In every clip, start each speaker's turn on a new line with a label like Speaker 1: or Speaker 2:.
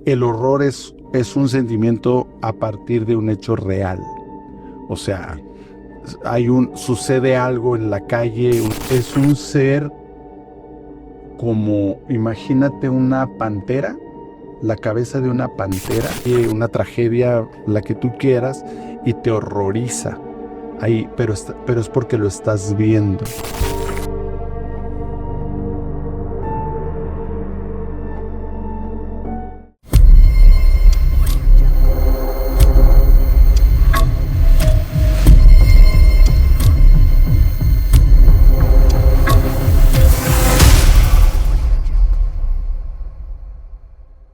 Speaker 1: el horror es un sentimiento a partir de un hecho real. O sea, sucede algo en la calle, es un ser como, imagínate una pantera, la cabeza de una pantera, y una tragedia, la que tú quieras, y te horroriza. Ahí, pero es porque lo estás viendo.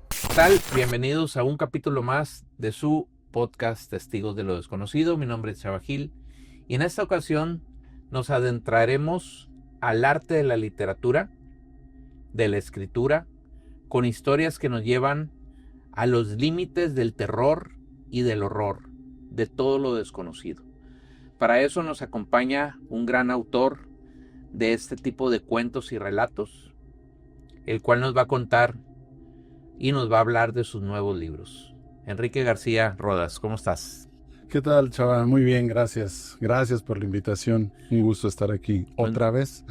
Speaker 2: ¿Qué tal? Bienvenidos a un capítulo más de su podcast Testigos de lo Desconocido. Mi nombre es Chava Gil y en esta ocasión nos adentraremos al arte de la literatura, de la escritura, con historias que nos llevan a los límites del terror y del horror, de todo lo desconocido. Para eso nos acompaña un gran autor de este tipo de cuentos y relatos, el cual nos va a contar y nos va a hablar de sus nuevos libros. Enrique García Rodas, ¿cómo estás?
Speaker 1: ¿Qué tal, chava? Muy bien, gracias. Gracias por la invitación. Un gusto estar aquí
Speaker 2: Pues,
Speaker 1: otra vez.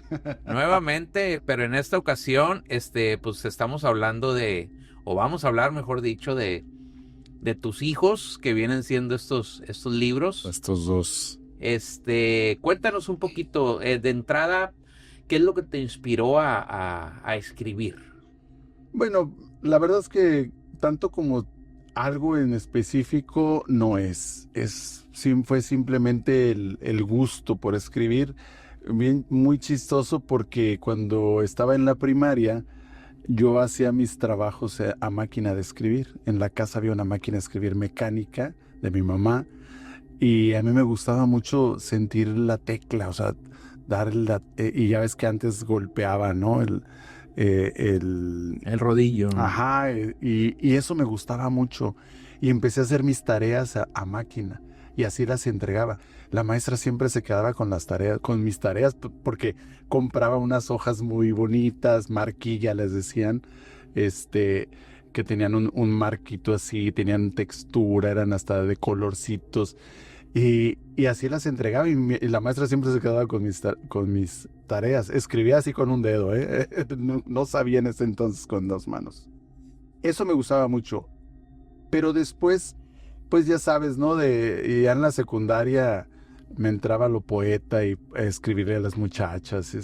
Speaker 2: nuevamente, pero en esta ocasión, pues estamos hablando o vamos a hablar, mejor dicho, de tus hijos, que vienen siendo estos libros.
Speaker 1: Estos dos.
Speaker 2: Cuéntanos un poquito, de entrada, ¿qué es lo que te inspiró a escribir?
Speaker 1: Bueno, la verdad es que tanto como algo en específico no es. Fue simplemente el gusto por escribir. Bien, muy chistoso porque cuando estaba en la primaria, yo hacía mis trabajos a máquina de escribir. En la casa había una máquina de escribir mecánica de mi mamá y a mí me gustaba mucho sentir la tecla, o sea, y ya ves que antes golpeaba, ¿no?
Speaker 2: El rodillo.
Speaker 1: Ajá, y eso me gustaba mucho. Y empecé a hacer mis tareas a máquina y así las entregaba. La maestra siempre se quedaba con las tareas, con mis tareas, porque compraba unas hojas muy bonitas, marquilla les decían, este, que tenían un marquito así, tenían textura, eran hasta de colorcitos. Y así las entregaba y la maestra siempre se quedaba con mis tareas. Escribía así con un dedo, ¿eh? No sabía en ese entonces con dos manos. Eso me gustaba mucho. Pero después, pues ya sabes, ¿no? Y ya en la secundaria me entraba lo poeta y a escribirle a las muchachas,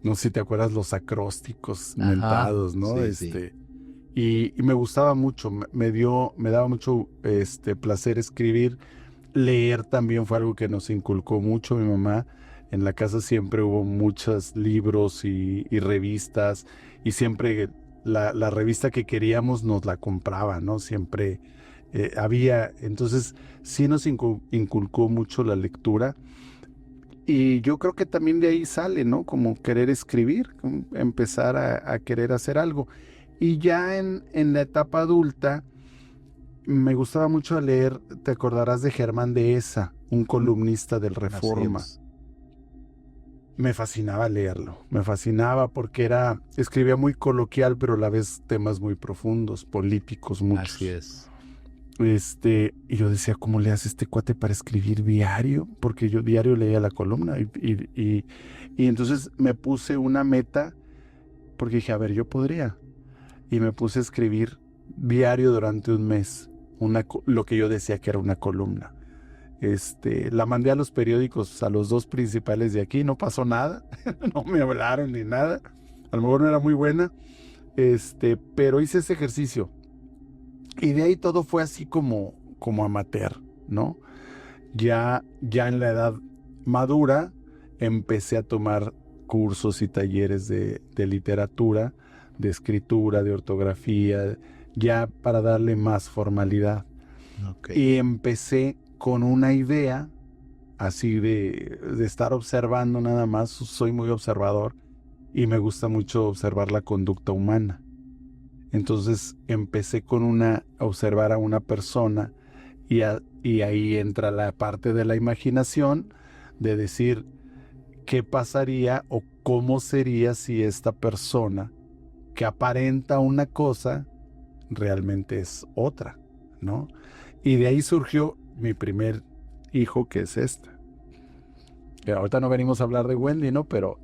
Speaker 1: no sé si te acuerdas los acrósticos mentados, ¿no?
Speaker 2: Sí, sí.
Speaker 1: Y me gustaba mucho, me daba mucho placer escribir. Leer también fue algo que nos inculcó mucho mi mamá. En la casa siempre hubo muchos libros y revistas y siempre la revista que queríamos nos la compraba, ¿no? Siempre había, entonces sí nos inculcó mucho la lectura y yo creo que también de ahí sale, ¿no? Como querer escribir, como empezar a querer hacer algo. Y ya en la etapa adulta me gustaba mucho leer, te acordarás de Germán Dehesa, un columnista del Reforma. Me fascinaba leerlo, me fascinaba porque escribía muy coloquial, pero a la vez temas muy profundos, políticos muchos.
Speaker 2: Así es.
Speaker 1: Y yo decía, ¿cómo le hace este cuate para escribir diario? Porque yo diario leía la columna y entonces me puse una meta porque dije, a ver, yo podría. Y me puse a escribir diario durante un mes, lo que yo decía que era una columna. La mandé a los periódicos, a los dos principales de aquí, no pasó nada, no me hablaron ni nada, a lo mejor no era muy buena, pero hice ese ejercicio. Y de ahí todo fue así como amateur, ¿no? Ya en la edad madura empecé a tomar cursos y talleres de literatura, de escritura, de ortografía, ya para darle más formalidad.
Speaker 2: Okay.
Speaker 1: Y empecé con una idea así de estar observando nada más. Soy muy observador y me gusta mucho observar la conducta humana. Entonces empecé a observar a una persona y ahí entra la parte de la imaginación de decir qué pasaría o cómo sería si esta persona que aparenta una cosa realmente es otra, ¿no? Y de ahí surgió mi primer hijo, que es esta. Que ahorita no venimos a hablar de Wendy, ¿no? Pero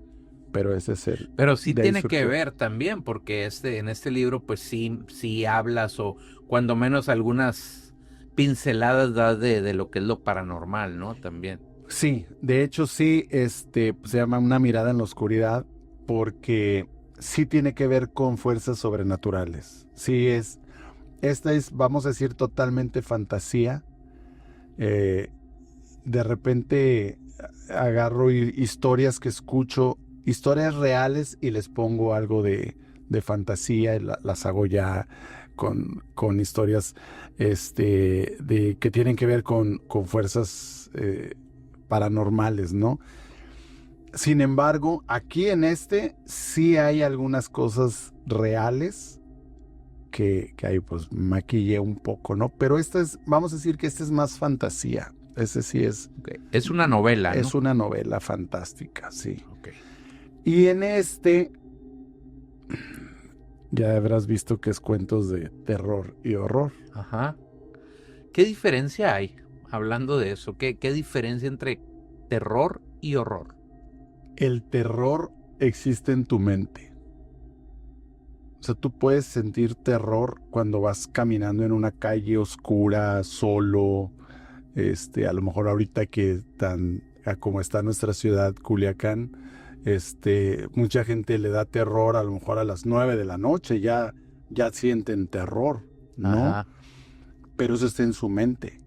Speaker 1: ese es el...
Speaker 2: Pero sí
Speaker 1: de ahí
Speaker 2: tiene que
Speaker 1: surgió.
Speaker 2: ver también, porque en este libro pues sí hablas o cuando menos algunas pinceladas das de lo que es lo paranormal, ¿no? También.
Speaker 1: Sí, de hecho sí, se llama Una mirada en la oscuridad, porque sí tiene que ver con fuerzas sobrenaturales. Esta es, vamos a decir, totalmente fantasía. Eh, de repente agarro historias que escucho, historias reales, y les pongo algo de fantasía, y las hago ya con historias que tienen que ver con fuerzas paranormales, ¿no? Sin embargo, aquí en sí hay algunas cosas reales que ahí pues maquillé un poco, ¿no? Pero vamos a decir que esta es más fantasía. Ese sí
Speaker 2: Okay. Es una novela, ¿no?
Speaker 1: es una novela fantástica, sí.
Speaker 2: Okay.
Speaker 1: Y en ya habrás visto que es cuentos de terror y horror.
Speaker 2: Ajá. ¿Qué diferencia hay? Hablando de eso, ¿qué diferencia entre terror y horror?
Speaker 1: El terror existe en tu mente. O sea, tú puedes sentir terror cuando vas caminando en una calle oscura, solo. A lo mejor ahorita que como está nuestra ciudad, Culiacán, mucha gente le da terror, a lo mejor a las 9 de la noche, ya sienten terror, ¿no?
Speaker 2: Ajá.
Speaker 1: Pero eso está en su mente,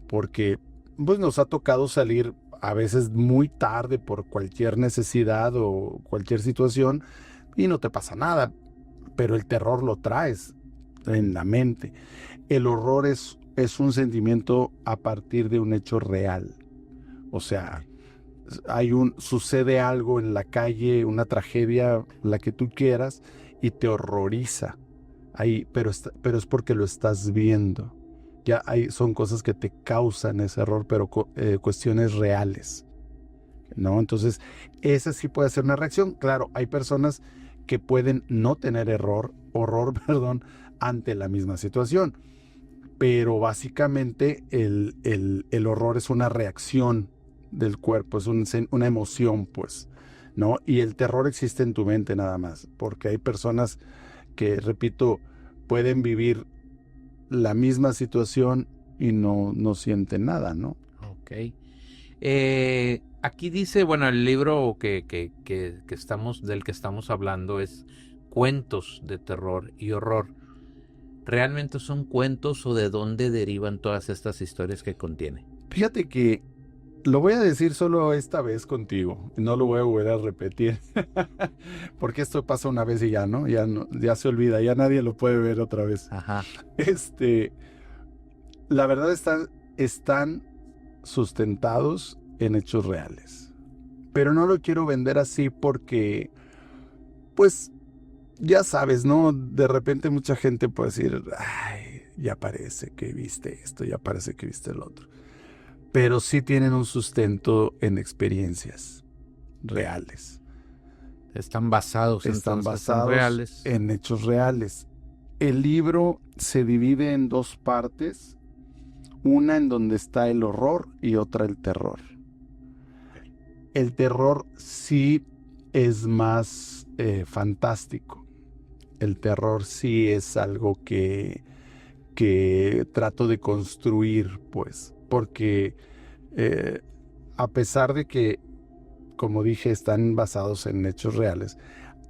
Speaker 1: porque pues nos ha tocado salir a veces muy tarde por cualquier necesidad o cualquier situación y no te pasa nada, pero el terror lo traes en la mente. El horror es un sentimiento a partir de un hecho real. O sea, sucede algo en la calle, una tragedia, la que tú quieras, y te horroriza. Pero es porque lo estás viendo. Ya son cosas que te causan ese horror, pero cuestiones reales, ¿no? Entonces, esa sí puede ser una reacción. Claro, hay personas que pueden no tener horror, perdón, ante la misma situación. Pero básicamente el horror es una reacción del cuerpo, es una emoción, pues, ¿no? Y el terror existe en tu mente nada más, porque hay personas que, repito, pueden vivir la misma situación y no sienten nada, ¿no?
Speaker 2: Ok. Aquí dice, bueno, el libro del que estamos hablando es Cuentos de Terror y Horror. ¿Realmente son cuentos o de dónde derivan todas estas historias que contiene?
Speaker 1: Fíjate que lo voy a decir solo esta vez contigo, no lo voy a volver a repetir, porque esto pasa una vez y ya, ¿no? Ya se olvida, ya nadie lo puede ver otra vez.
Speaker 2: Ajá.
Speaker 1: La verdad están sustentados en hechos reales, pero no lo quiero vender así porque, pues, ya sabes, ¿no? De repente mucha gente puede decir, ay, ya parece que viste esto, ya parece que viste el otro. Pero sí tienen un sustento en experiencias reales.
Speaker 2: Están basados en
Speaker 1: reales. En hechos reales. El libro se divide en dos partes, una en donde está el horror y otra el terror. El terror sí es más fantástico. El terror sí es algo que trato de construir, pues, porque a pesar de que, como dije, están basados en hechos reales,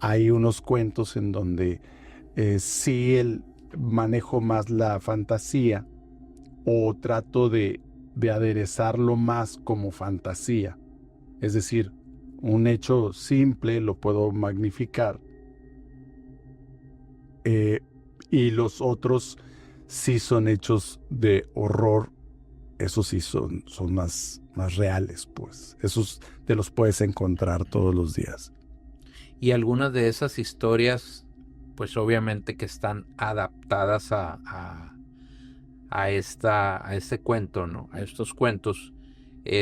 Speaker 1: hay unos cuentos en donde sí manejo más la fantasía, o trato de aderezarlo más como fantasía. Es decir, un hecho simple lo puedo magnificar, y los otros sí son hechos de horror. Esos sí son más reales, pues. Esos te los puedes encontrar todos los días.
Speaker 2: Y algunas de esas historias, pues obviamente que están adaptadas a este cuento, ¿no? A estos cuentos,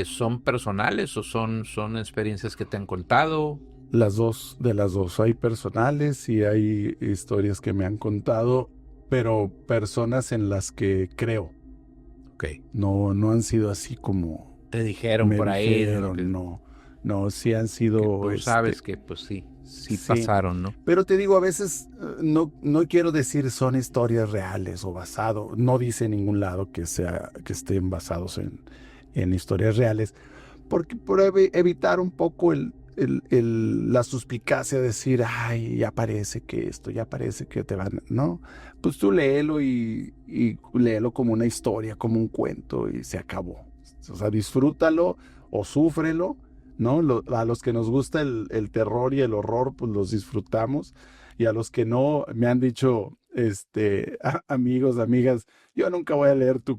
Speaker 2: ¿son personales o son experiencias que te han contado?
Speaker 1: De las dos. Hay personales y hay historias que me han contado. pero personas en las que creo.
Speaker 2: Ok.
Speaker 1: No han sido así como
Speaker 2: Te dijeron
Speaker 1: me
Speaker 2: por ahí.
Speaker 1: dijeron, no, sí han sido...
Speaker 2: Tú sabes que pues sí
Speaker 1: sí.
Speaker 2: pasaron, ¿no?
Speaker 1: Pero te digo, a veces no quiero decir son historias reales o basado. No dice en ningún lado que estén basados en historias reales. Porque por evitar un poco la suspicacia de decir, ay, ya parece que esto, ya parece que te van, ¿no? Pues tú léelo y léelo como una historia, como un cuento y se acabó. O sea, disfrútalo o súfrelo, ¿no? A los que nos gusta el terror y el horror, pues los disfrutamos. Y a los que no, me han dicho, amigos, amigas, yo nunca voy a leer tu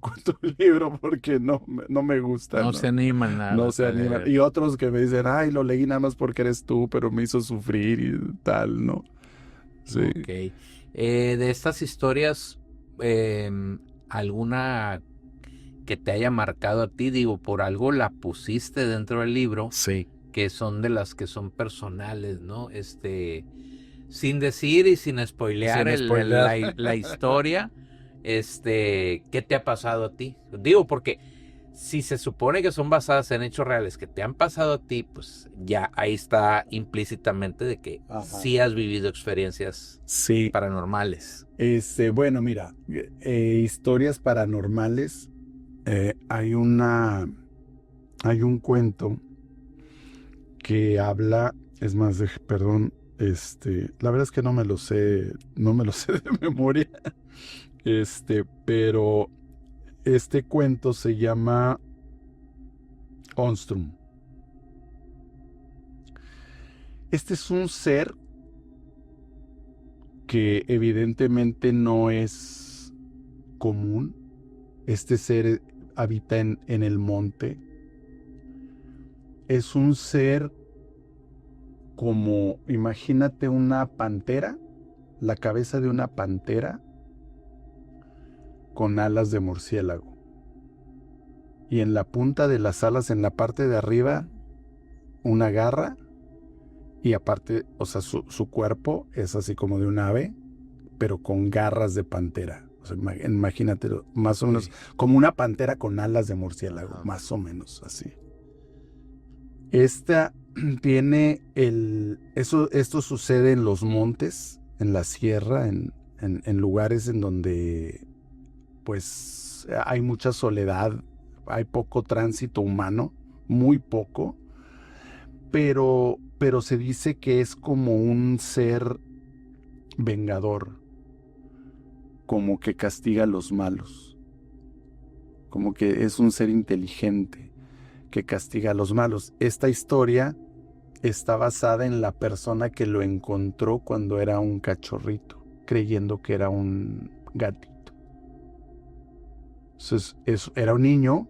Speaker 1: libro porque no me gusta,
Speaker 2: No
Speaker 1: ¿no?
Speaker 2: se animan nada.
Speaker 1: No se animan. Y otros que me dicen, ay, lo leí nada más porque eres tú, pero me hizo sufrir y tal, ¿no? Sí.
Speaker 2: Ok. De estas historias, ¿alguna que te haya marcado a ti? Digo, por algo la pusiste dentro del libro.
Speaker 1: Sí.
Speaker 2: Que son de las que son personales, ¿no? Sin decir y sin spoilear, la historia, ¿qué te ha pasado a ti? Digo, porque si se supone que son basadas en hechos reales que te han pasado a ti, pues ya ahí está implícitamente de que sí has vivido experiencias paranormales.
Speaker 1: Bueno, mira, historias paranormales, hay un cuento que habla, es más, perdón, la verdad es que no me lo sé de memoria, pero este cuento se llama Onstrum. Este es un ser que evidentemente no es común. Este ser habita en el monte. Es un ser como, imagínate una pantera, la cabeza de una pantera con alas de murciélago. Y en la punta de las alas, en la parte de arriba, una garra. Y aparte, o sea, su cuerpo es así como de un ave, pero con garras de pantera. O sea, imagínate, más o menos como una pantera con alas de murciélago, más o menos así. Esta tiene esto sucede en los montes, en la sierra, en lugares en donde pues hay mucha soledad, hay poco tránsito humano, muy poco, pero se dice que es como un ser vengador, como que castiga a los malos, como que es un ser inteligente que castiga a los malos. Esta historia está basada en la persona que lo encontró cuando era un cachorrito, creyendo que era un gatito. Entonces, era un niño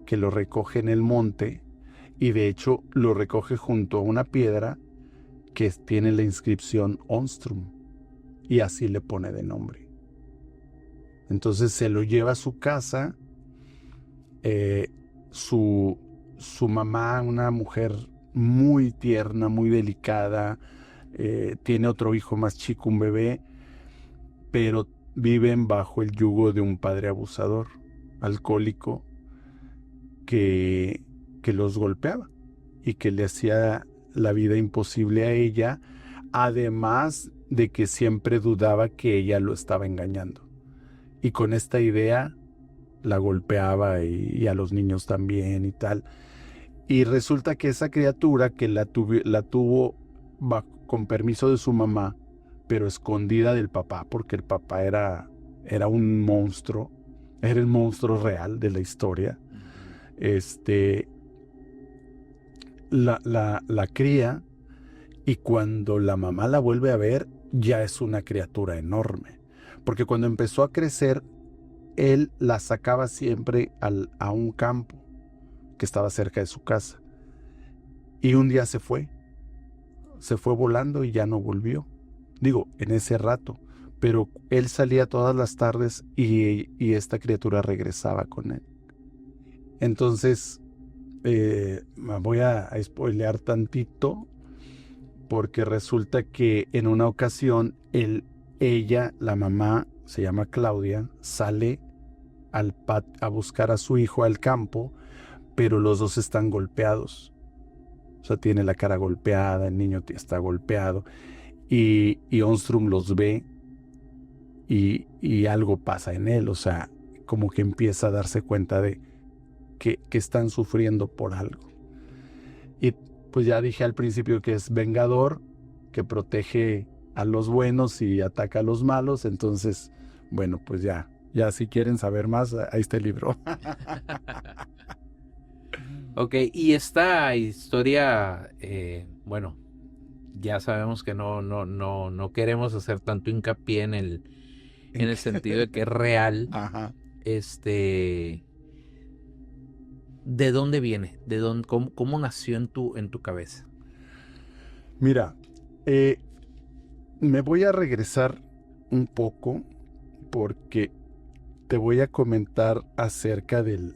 Speaker 1: que lo recoge en el monte y de hecho lo recoge junto a una piedra que tiene la inscripción Onstrum y así le pone de nombre. Entonces se lo lleva a su casa. Su mamá, una mujer muy tierna, muy delicada, tiene otro hijo más chico, un bebé, pero viven bajo el yugo de un padre abusador, alcohólico, que los golpeaba y que le hacía la vida imposible a ella, además de que siempre dudaba que ella lo estaba engañando. Y con esta idea la golpeaba y a los niños también y tal. Y resulta que esa criatura que la tuvo con permiso de su mamá, pero escondida del papá, porque el papá era un monstruo, era el monstruo real de la historia. La cría, y cuando la mamá la vuelve a ver, ya es una criatura enorme. Porque cuando empezó a crecer, él la sacaba siempre a un campo que estaba cerca de su casa. Y un día se fue volando y ya no volvió. Digo, en ese rato. Pero él salía todas las tardes y esta criatura regresaba con él. Entonces, voy a spoilear tantito, porque resulta que en una ocasión ella, la mamá, se llama Claudia, sale a buscar a su hijo al campo, pero los dos están golpeados. O sea, tiene la cara golpeada, el niño está golpeado, y Onstrom los ve y algo pasa en él, o sea, como que empieza a darse cuenta de que están sufriendo por algo. Y pues ya dije al principio que es vengador, que protege a los buenos y ataca a los malos. Entonces, bueno, pues ya si quieren saber más, ahí está el libro.
Speaker 2: Ok, y esta historia, bueno, ya sabemos que no queremos hacer tanto hincapié en el sentido de que es real.
Speaker 1: Ajá.
Speaker 2: ¿De dónde viene? ¿Cómo nació en tu cabeza?
Speaker 1: Mira, me voy a regresar un poco porque te voy a comentar acerca del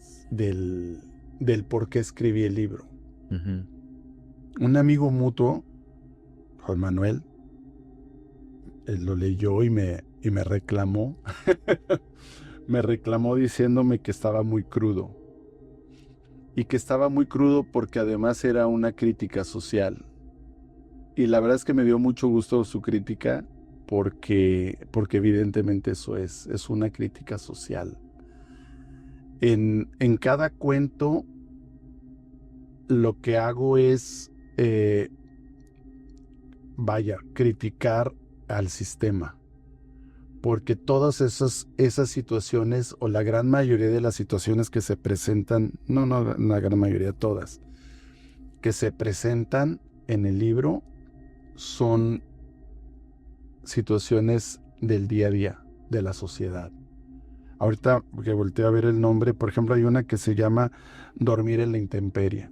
Speaker 1: por qué escribí el libro.
Speaker 2: Uh-huh.
Speaker 1: Un amigo mutuo, Juan Manuel, él lo leyó y me reclamó. Me reclamó diciéndome que estaba muy crudo. Y que estaba muy crudo porque además era una crítica social. Y la verdad es que me dio mucho gusto su crítica porque evidentemente eso es una crítica social. En cada cuento lo que hago es, criticar al sistema. Porque todas esas situaciones, o la gran mayoría de las situaciones que se presentan, no la gran mayoría, todas, que se presentan en el libro, son situaciones del día a día, de la sociedad. Ahorita que volteé a ver el nombre, por ejemplo, hay una que se llama Dormir en la intemperie.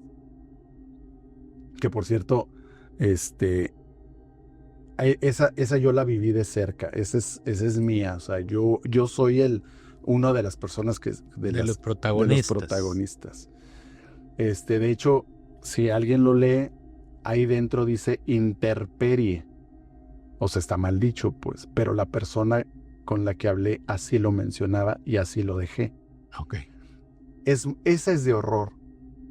Speaker 1: Que por cierto, esa yo la viví de cerca, esa es mía, o sea, yo soy una de las personas de los protagonistas. De hecho, si alguien lo lee, ahí dentro dice interperie, o sea, está mal dicho, pues, pero la persona con la que hablé así lo mencionaba y así lo dejé.
Speaker 2: Ok.
Speaker 1: Esa es de horror,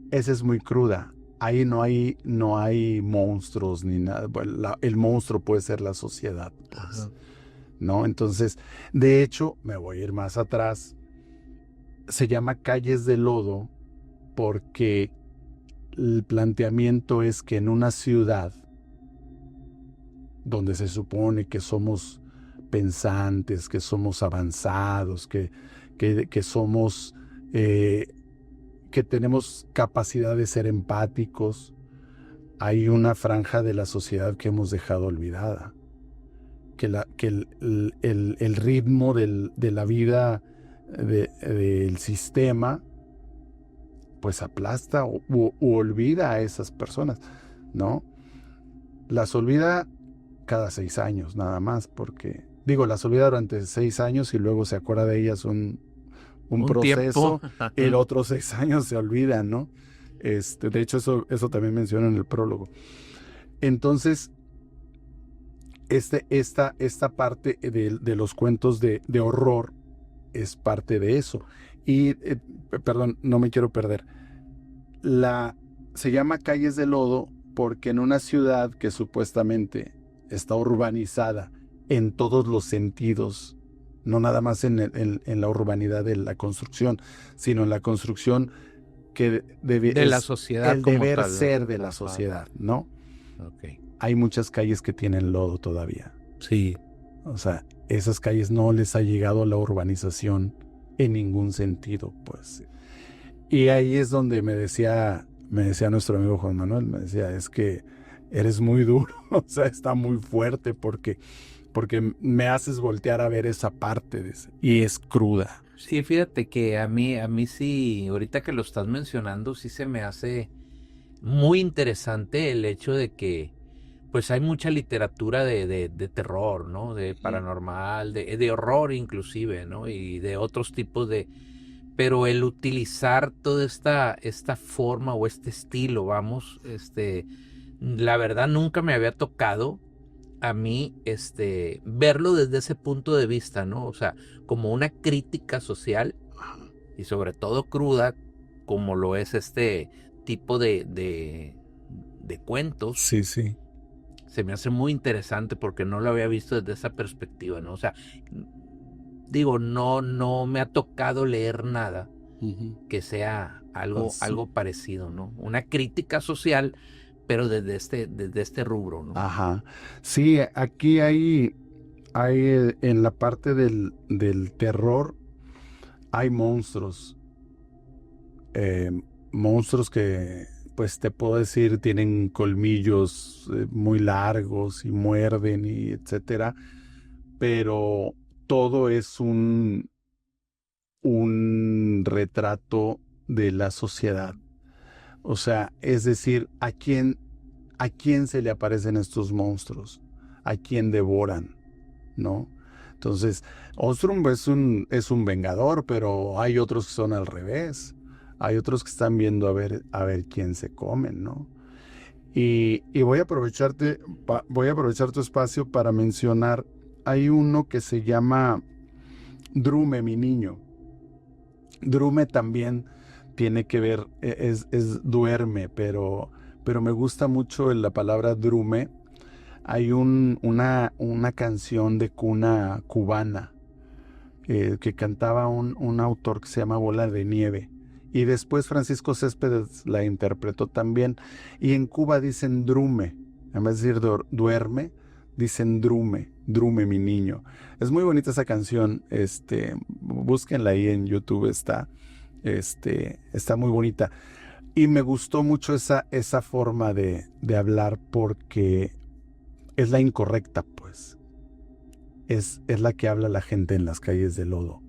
Speaker 1: esa es muy cruda. Ahí no hay monstruos ni nada. Bueno, el monstruo puede ser la sociedad, pues, ¿no? Entonces, de hecho, me voy a ir más atrás. Se llama Calles de Lodo porque el planteamiento es que en una ciudad donde se supone que somos pensantes, que somos avanzados, que somos... que tenemos capacidad de ser empáticos, hay una franja de la sociedad que hemos dejado olvidada. Que el ritmo de la vida del sistema pues aplasta u olvida a esas personas, ¿no? Las olvida cada 6 años nada más, porque las olvida durante 6 años y luego se acuerda de ellas un proceso, y los otros 6 años se olvidan, ¿no? De hecho, eso también menciona en el prólogo. Entonces, esta parte de los cuentos de horror es parte de eso. Y, perdón, no me quiero perder. Se llama Calles de Lodo porque en una ciudad que supuestamente está urbanizada en todos los sentidos, no nada más en la urbanidad de la construcción, sino en la construcción que
Speaker 2: de la sociedad,
Speaker 1: el deber tal, ser de la sociedad, ¿no?
Speaker 2: Okay.
Speaker 1: Hay muchas calles que tienen lodo todavía.
Speaker 2: Sí.
Speaker 1: O sea, esas calles no les ha llegado la urbanización en ningún sentido, pues. Y ahí es donde me decía nuestro amigo Juan Manuel, me decía, es que eres muy duro, o sea, está muy fuerte porque me haces voltear a ver esa parte y es cruda.
Speaker 2: Sí, fíjate que a mí sí, ahorita que lo estás mencionando, sí se me hace muy interesante el hecho de que pues hay mucha literatura de terror, ¿no? De paranormal, de horror inclusive, ¿no? Y de otros tipos pero el utilizar toda esta forma o este estilo, vamos, la verdad nunca me había tocado a mí verlo desde ese punto de vista, ¿no? O sea, como una crítica social y sobre todo cruda, como lo es este tipo de cuentos,
Speaker 1: Sí, sí.
Speaker 2: se me hace muy interesante porque no lo había visto desde esa perspectiva, ¿no? O sea, digo, no me ha tocado leer nada que sea algo parecido, ¿no? Una crítica social, pero desde este rubro, ¿no?
Speaker 1: Ajá. Sí, aquí hay en la parte del terror, hay monstruos. eh, Monstruos que, pues te puedo decir, tienen colmillos muy largos y muerden y etcétera, pero todo es un retrato de la sociedad. O sea, es decir, ¿a quién se le aparecen estos monstruos? ¿A quién devoran? ¿No? Entonces, Ostrom es un vengador, pero hay otros que son al revés. Hay otros que están viendo a ver quién se comen, ¿no? Y voy a aprovechar tu espacio para mencionar, hay uno que se llama Drume, mi niño. Drume también tiene que ver, es duerme, pero me gusta mucho la palabra drume. Hay una canción de cuna cubana que cantaba un autor que se llama Bola de Nieve. Y después Francisco Céspedes la interpretó también. Y en Cuba dicen drume. En vez de decir duerme, dicen drume, drume mi niño. Es muy bonita esa canción. Búsquenla ahí en YouTube, está muy bonita. Y me gustó mucho esa forma de hablar porque es la incorrecta, pues. Es la que habla la gente en las calles de lodo,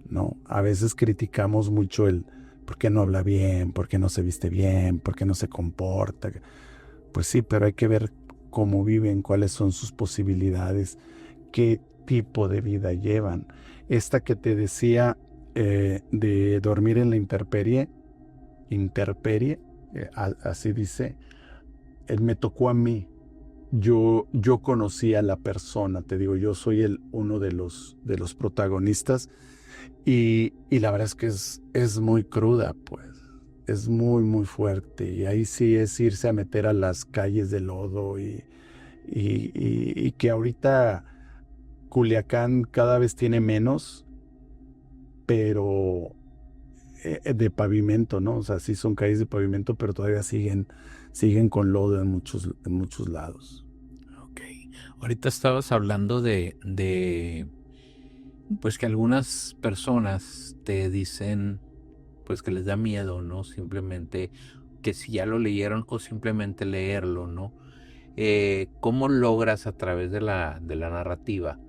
Speaker 1: ¿no? A veces criticamos mucho el por qué no habla bien, por qué no se viste bien, por qué no se comporta. Pues sí, pero hay que ver cómo viven, cuáles son sus posibilidades, qué tipo de vida llevan. Esta que te decía de dormir en la intemperie, así dice, me tocó a mí. Yo conocí a la persona, te digo, yo soy uno de los protagonistas y la verdad es que es muy cruda, pues, es muy, muy fuerte y ahí sí es irse a meter a las calles de lodo y que ahorita Culiacán cada vez tiene menos, pero de pavimento, ¿no? O sea, sí son calles de pavimento, pero todavía siguen con lodo en muchos lados.
Speaker 2: Ok. Ahorita estabas hablando pues que algunas personas te dicen, pues que les da miedo, ¿no? Simplemente que si ya lo leyeron o simplemente leerlo, ¿no? ¿Cómo logras a través de la narrativa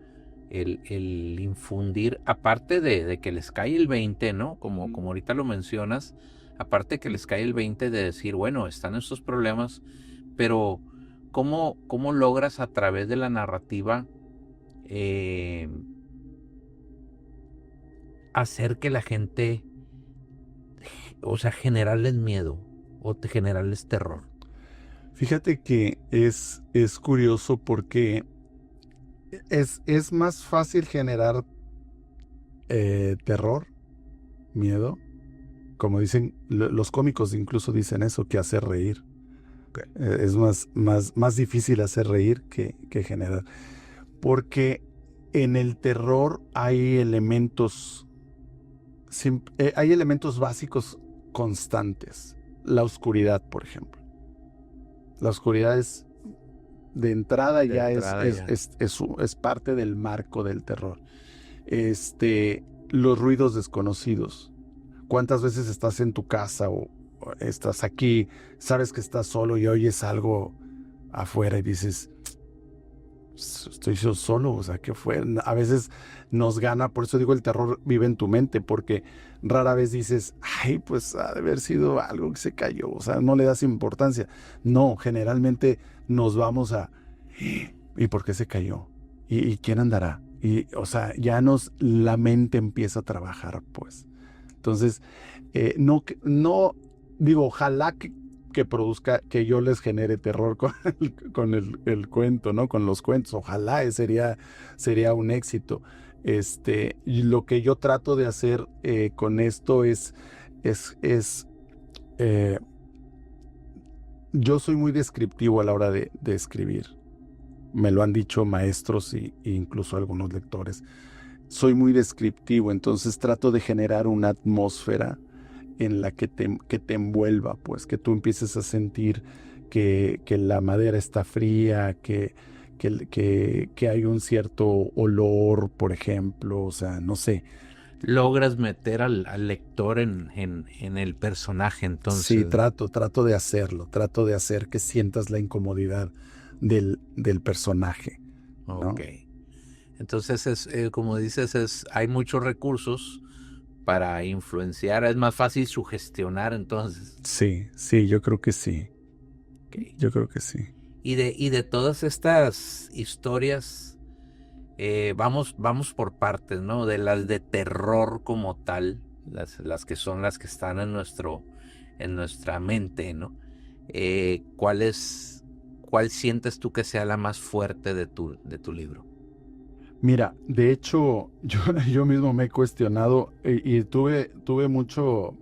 Speaker 2: el infundir, aparte de que les cae el 20, ¿no? Como ahorita lo mencionas, aparte que les cae el 20 de decir, bueno, están estos problemas, pero ¿cómo logras a través de la narrativa hacer que la gente, o sea, generarles miedo o generarles terror?
Speaker 1: Fíjate que es curioso porque es más fácil generar terror, miedo, como dicen los cómicos, incluso dicen eso, que hacer reír. Es más difícil hacer reír que generar. Porque en el terror hay elementos básicos constantes. La oscuridad, por ejemplo. La oscuridad es de entrada es parte del marco del terror. Los ruidos desconocidos. ¿Cuántas veces estás en tu casa o estás aquí, sabes que estás solo y oyes algo afuera y dices, estoy yo solo? O sea, ¿qué fue? A veces nos gana, por eso digo, el terror vive en tu mente, porque rara vez dices, ay, pues ha de haber sido algo que se cayó, o sea, no le das importancia. No, generalmente nos vamos a, ¿y por qué se cayó? ¿Y quién andará? O sea, la mente empieza a trabajar, pues. Entonces, no digo, ojalá que produzca, que yo les genere terror con el cuento, ¿no? Con los cuentos. Ojalá sería un éxito. Y lo que yo trato de hacer con esto es eh, yo soy muy descriptivo a la hora de escribir. Me lo han dicho maestros e incluso algunos lectores. Soy muy descriptivo, entonces trato de generar una atmósfera en la que te envuelva, pues que tú empieces a sentir que la madera está fría, que hay un cierto olor, por ejemplo, o sea, no sé.
Speaker 2: Logras meter al lector en el personaje, entonces.
Speaker 1: Sí, trato de hacerlo, trato de hacer que sientas la incomodidad del personaje, ¿no?
Speaker 2: Ok. Entonces, como dices, hay muchos recursos para influenciar. Es más fácil sugestionar, entonces.
Speaker 1: Sí, yo creo que sí.
Speaker 2: Okay.
Speaker 1: Yo creo que sí.
Speaker 2: Y de todas estas historias, vamos por partes, ¿no? De las de terror como tal, las que son las que están en nuestra mente, ¿no? ¿Cuál sientes tú que sea la más fuerte de tu libro?
Speaker 1: Mira, de hecho, yo mismo me he cuestionado y tuve mucho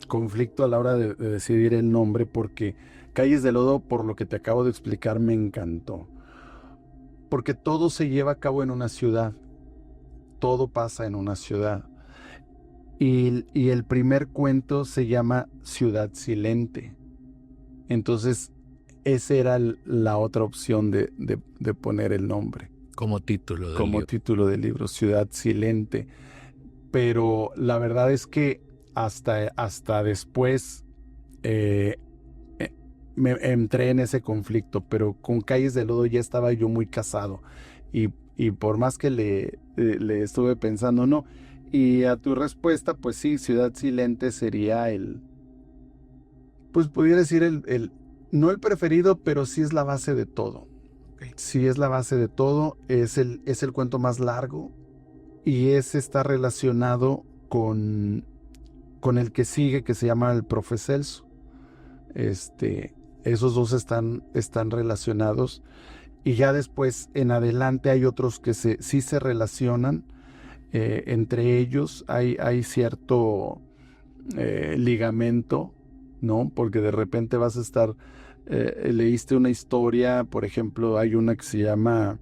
Speaker 1: conflicto a la hora de decidir el nombre, porque Calles de Lodo, por lo que te acabo de explicar, me encantó. Porque todo se lleva a cabo en una ciudad. Todo pasa en una ciudad. Y el primer cuento se llama Ciudad Silente. Entonces, esa era la otra opción de poner el nombre.
Speaker 2: Como título del
Speaker 1: Como
Speaker 2: libro.
Speaker 1: título del libro, Ciudad Silente. Pero la verdad es que hasta después me entré en ese conflicto, pero con Calles de Lodo ya estaba yo muy casado. Y por más que le estuve pensando, no. Y a tu respuesta, pues sí, Ciudad Silente sería pues pudiera decir no el preferido, pero sí es la base de todo.
Speaker 2: Okay.
Speaker 1: Sí es la base de todo, es el cuento más largo y está relacionado con el que sigue, que se llama El Profe Celso. Esos dos están relacionados, y ya después en adelante hay otros que sí se relacionan. Entre ellos hay cierto ligamento, ¿no? Porque de repente vas a estar, leíste una historia, por ejemplo, hay una que se llama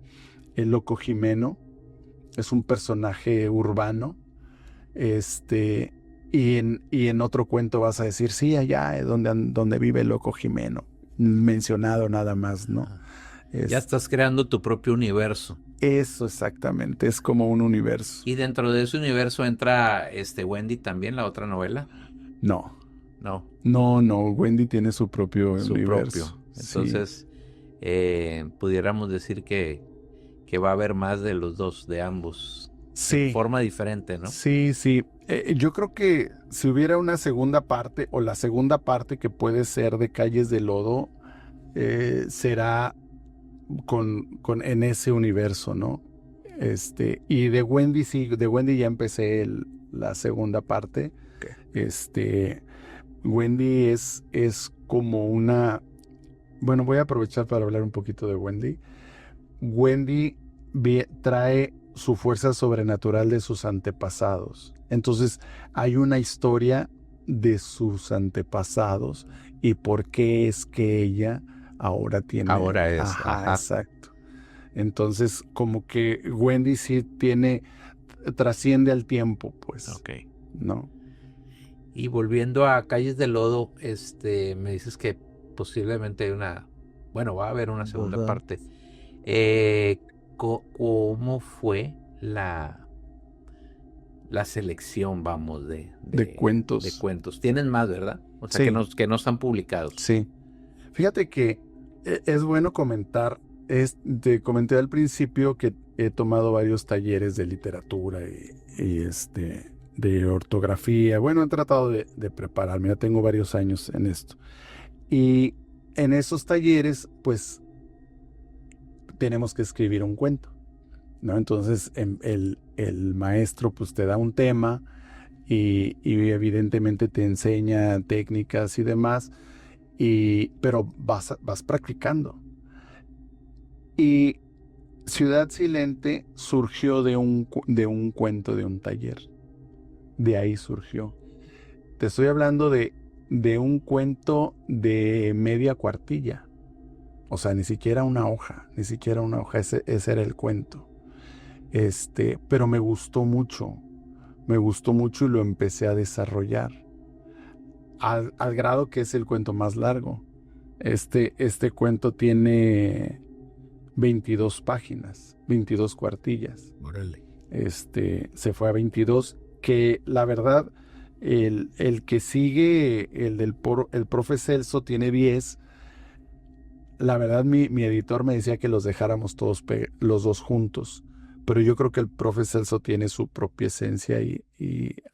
Speaker 1: El Loco Jimeno, es un personaje urbano, y en otro cuento vas a decir, sí, allá es donde vive el Loco Jimeno, mencionado nada más, ¿no?
Speaker 2: Ya estás creando tu propio universo.
Speaker 1: Eso exactamente, es como un universo.
Speaker 2: ¿Y dentro de ese universo entra Wendy también, la otra novela?
Speaker 1: No,
Speaker 2: No,
Speaker 1: Wendy tiene su propio universo.
Speaker 2: Entonces, pudiéramos decir que va a haber más de los dos, de ambos.
Speaker 1: Sí.
Speaker 2: De forma diferente, ¿no?
Speaker 1: Sí. Yo creo que si hubiera una segunda parte, o la segunda parte que puede ser de Calles de Lodo, será en ese universo, ¿no? Y de Wendy, sí, de Wendy ya empecé la segunda parte.
Speaker 2: Okay.
Speaker 1: Wendy es como una... Bueno, voy a aprovechar para hablar un poquito de Wendy. Wendy trae su fuerza sobrenatural de sus antepasados. Entonces, hay una historia de sus antepasados y por qué es que ella ahora tiene...
Speaker 2: Ahora es.
Speaker 1: Ajá. Exacto. Entonces, como que Wendy sí trasciende al tiempo, pues.
Speaker 2: Ok.
Speaker 1: ¿No?
Speaker 2: Y volviendo a Calles de Lodo, me dices que posiblemente va a haber una segunda parte. ¿Cómo fue la selección, vamos, de
Speaker 1: cuentos?
Speaker 2: De cuentos. Tienen más, ¿verdad? O sea,
Speaker 1: sí.
Speaker 2: que no están publicados.
Speaker 1: Sí. Fíjate que es bueno comentar, te comenté al principio que he tomado varios talleres de literatura y de ortografía. Bueno, he tratado de prepararme, ya tengo varios años en esto. Y en esos talleres, pues, tenemos que escribir un cuento, ¿no? Entonces, el maestro, pues, te da un tema y evidentemente te enseña técnicas y demás. pero vas practicando. Y Ciudad Silente surgió de un cuento, de un taller. De ahí surgió. Te estoy hablando de un cuento de media cuartilla. O sea, ni siquiera una hoja. Ese era el cuento. Pero me gustó mucho. Me gustó mucho y lo empecé a desarrollar. Al grado que es el cuento más largo. Este cuento tiene 22 páginas, 22 cuartillas.
Speaker 2: Órale.
Speaker 1: Se fue a 22, que la verdad, el que sigue, el profe Celso, tiene 10. La verdad, mi editor me decía que los dejáramos todos los dos juntos, pero yo creo que el profe Celso tiene su propia esencia y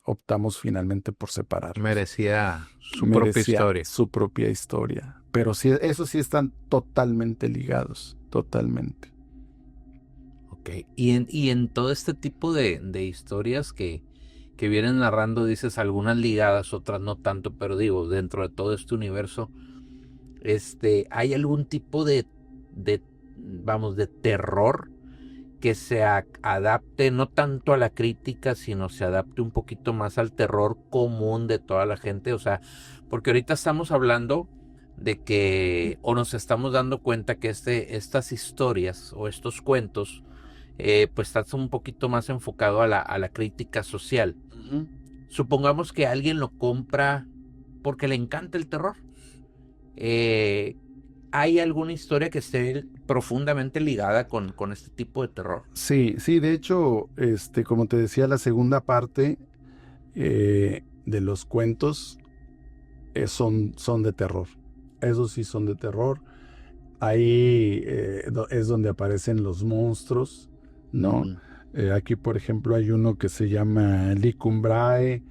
Speaker 1: optamos finalmente por separarlos.
Speaker 2: Merecía su propia historia.
Speaker 1: Su propia historia. Pero sí, eso sí están totalmente ligados, totalmente.
Speaker 2: Ok, y en todo este tipo de historias que vienen narrando, dices algunas ligadas, otras no tanto, pero digo, dentro de todo este universo, ¿hay algún tipo de terror que se adapte no tanto a la crítica, sino se adapte un poquito más al terror común de toda la gente? O sea, porque ahorita estamos hablando de que, o nos estamos dando cuenta que estas historias o estos cuentos, pues están un poquito más enfocado a la crítica social.
Speaker 1: Uh-huh.
Speaker 2: Supongamos que alguien lo compra porque le encanta el terror. ¿Hay alguna historia que esté profundamente ligada con este tipo de terror?
Speaker 1: Sí, de hecho, como te decía, la segunda parte de los cuentos son de terror. Esos sí son de terror. Ahí es donde aparecen los monstruos, ¿no? Aquí, por ejemplo, hay uno que se llama Licumbrae,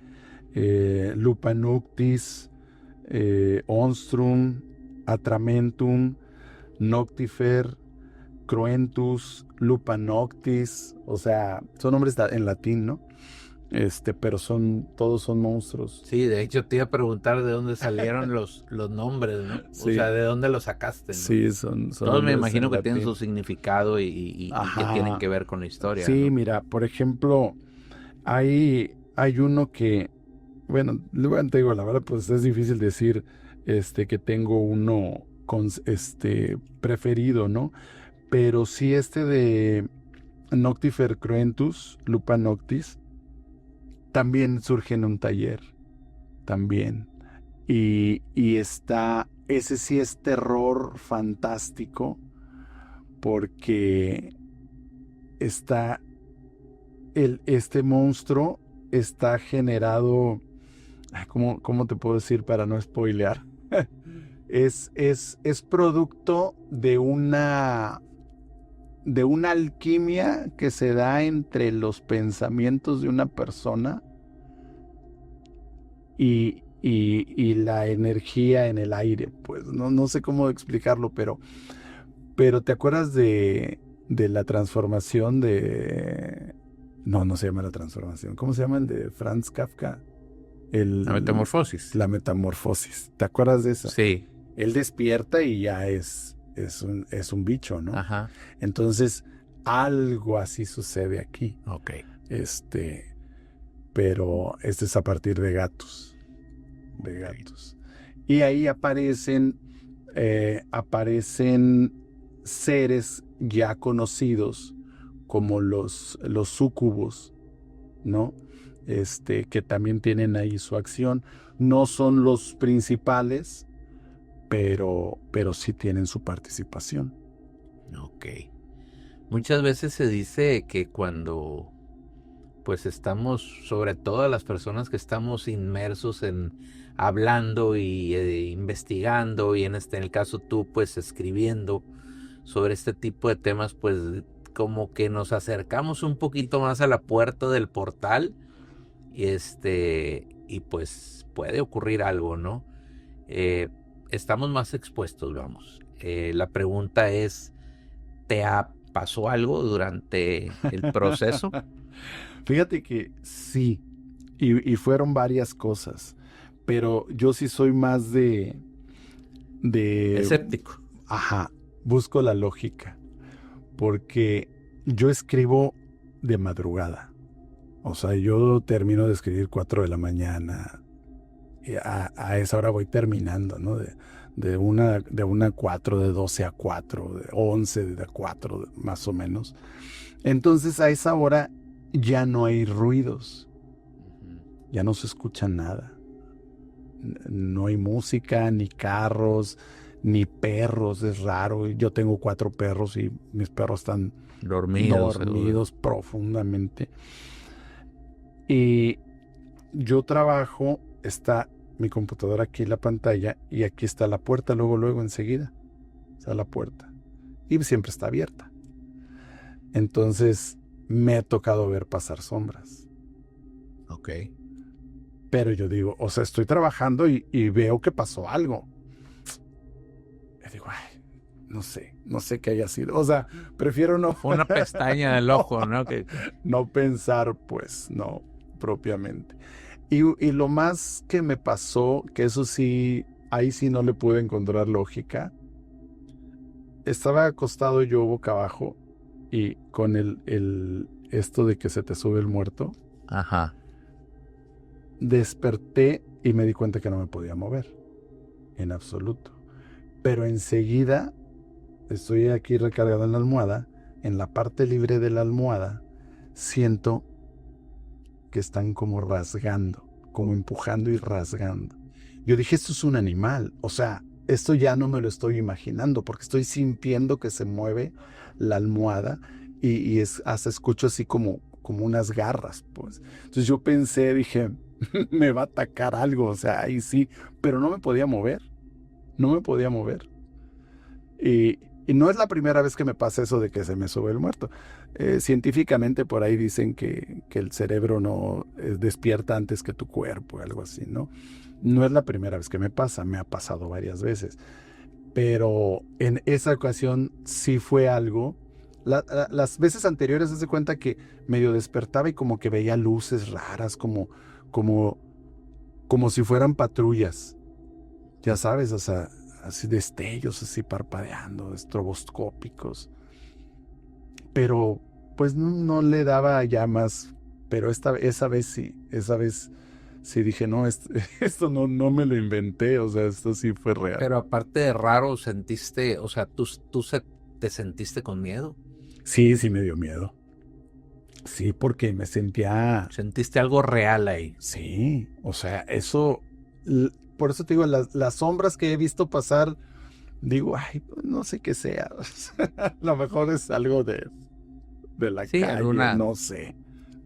Speaker 1: Lupa Noctis, Onstrum, Atramentum, Noctifer, Cruentus, Lupa Noctis. O sea, son nombres en latín, ¿no? Pero todos son monstruos.
Speaker 2: Sí, de hecho te iba a preguntar de dónde salieron los nombres, ¿no?
Speaker 1: Sí.
Speaker 2: O sea, ¿de dónde los sacaste, ¿no?
Speaker 1: Sí, son
Speaker 2: todos me imagino que tienen su significado y que tienen que ver con la historia.
Speaker 1: Sí,
Speaker 2: ¿no?
Speaker 1: mira, por ejemplo, hay uno que, bueno, luego te digo, la verdad, pues es difícil decir que tengo uno preferido, ¿no? Pero sí de Noctifer Cruentus, Lupa Noctis, también surge en un taller, también. Y ese sí es terror fantástico, porque este monstruo está generado, ¿cómo te puedo decir para no spoilear? es producto de una alquimia que se da entre los pensamientos de una persona y la energía en el aire. Pues no sé cómo explicarlo, pero ¿te acuerdas de la transformación de... No se llama la transformación. ¿Cómo se llama el de Franz Kafka?
Speaker 2: La metamorfosis.
Speaker 1: La metamorfosis. ¿Te acuerdas de esa?
Speaker 2: Sí.
Speaker 1: Él despierta y ya es un bicho, ¿no?
Speaker 2: Ajá.
Speaker 1: Entonces, algo así sucede aquí.
Speaker 2: Ok.
Speaker 1: Pero es a partir de gatos. De gatos. Y ahí aparecen seres ya conocidos como los súcubos, ¿no? Que también tienen ahí su acción. No son los principales, pero sí tienen su participación.
Speaker 2: Ok. Muchas veces se dice que cuando pues estamos, sobre todo las personas que estamos inmersos en hablando y investigando, y en el caso tú pues escribiendo sobre este tipo de temas, pues como que nos acercamos un poquito más a la puerta del portal y pues puede ocurrir algo, ¿no? Estamos más expuestos, vamos. La pregunta es, ¿te pasó algo durante el proceso?
Speaker 1: Fíjate que sí, y fueron varias cosas, pero yo sí soy más de
Speaker 2: Escéptico.
Speaker 1: Ajá, busco la lógica, porque yo escribo de madrugada. O sea, yo termino de escribir 4 de la mañana. Y a esa hora voy terminando, ¿no? De una a 4, de 12 a 4, de 11 a 4, más o menos. Entonces a esa hora ya no hay ruidos, ya no se escucha nada. No hay música, ni carros, ni perros, es raro. Yo tengo 4 perros y mis perros están dormidos profundamente. Y yo trabajo, está mi computadora aquí en la pantalla y aquí está la puerta, luego enseguida está la puerta y siempre está abierta. Entonces me ha tocado ver pasar sombras.
Speaker 2: Ok.
Speaker 1: Pero yo digo, o sea, estoy trabajando y veo que pasó algo. Y digo, ay, no sé qué haya sido. O sea, prefiero no.
Speaker 2: Fue una pestaña del ojo, ¿no?
Speaker 1: No pensar, pues, no, propiamente. Y lo más que me pasó, que eso sí, ahí sí no le pude encontrar lógica. Estaba acostado yo boca abajo y con esto de que se te sube el muerto.
Speaker 2: Ajá.
Speaker 1: Desperté y me di cuenta que no me podía mover, en absoluto. Pero enseguida estoy aquí recargado en la almohada, en la parte libre de la almohada, siento que están como rasgando, como empujando y rasgando. Yo dije, esto es un animal, o sea, esto ya no me lo estoy imaginando, porque estoy sintiendo que se mueve la almohada y hasta escucho así como unas garras, pues. Entonces yo pensé, dije, me va a atacar algo, o sea, ahí sí, pero no me podía mover. Y no es la primera vez que me pasa eso de que se me sube el muerto. Científicamente por ahí dicen que el cerebro no despierta antes que tu cuerpo, algo así, ¿no? No es la primera vez que me pasa, me ha pasado varias veces. Pero en esa ocasión sí fue algo. Las veces anteriores, se hace cuenta que medio despertaba y como que veía luces raras, como si fueran patrullas. Ya sabes, o sea, así destellos, así parpadeando, estroboscópicos. Pero pues no le daba ya más. Pero esa vez sí dije, no, esto no me lo inventé, o sea, esto sí fue real.
Speaker 2: Pero aparte de raro, sentiste, o sea, ¿tú te sentiste con miedo?
Speaker 1: Sí me dio miedo. Sí, porque me sentía...
Speaker 2: ¿Sentiste algo real ahí?
Speaker 1: Sí, o sea, eso... Por eso te digo, las sombras que he visto pasar, digo, ay, no sé qué sea. A lo mejor es algo de la calle, no sé.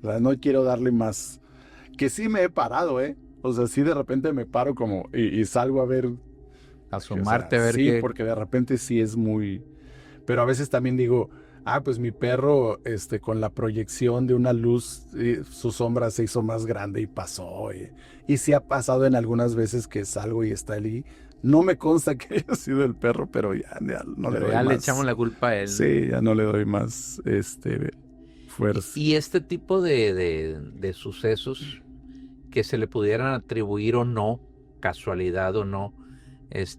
Speaker 1: O sea, no quiero darle más. Que sí me he parado, ¿eh? O sea, sí de repente me paro como y salgo a ver.
Speaker 2: Asomarte,
Speaker 1: O sea,
Speaker 2: a ver
Speaker 1: sí,
Speaker 2: qué.
Speaker 1: porque de repente sí es muy... Pero a veces también digo, pues mi perro, con la proyección de una luz, su sombra se hizo más grande y pasó. Y sí ha pasado en algunas veces que salgo y está allí. No me consta que haya sido el perro, pero ya no le doy más.
Speaker 2: Ya le echamos la culpa a él.
Speaker 1: Sí, ya no le doy más fuerza.
Speaker 2: Y este tipo de sucesos que se le pudieran atribuir o no, casualidad o no,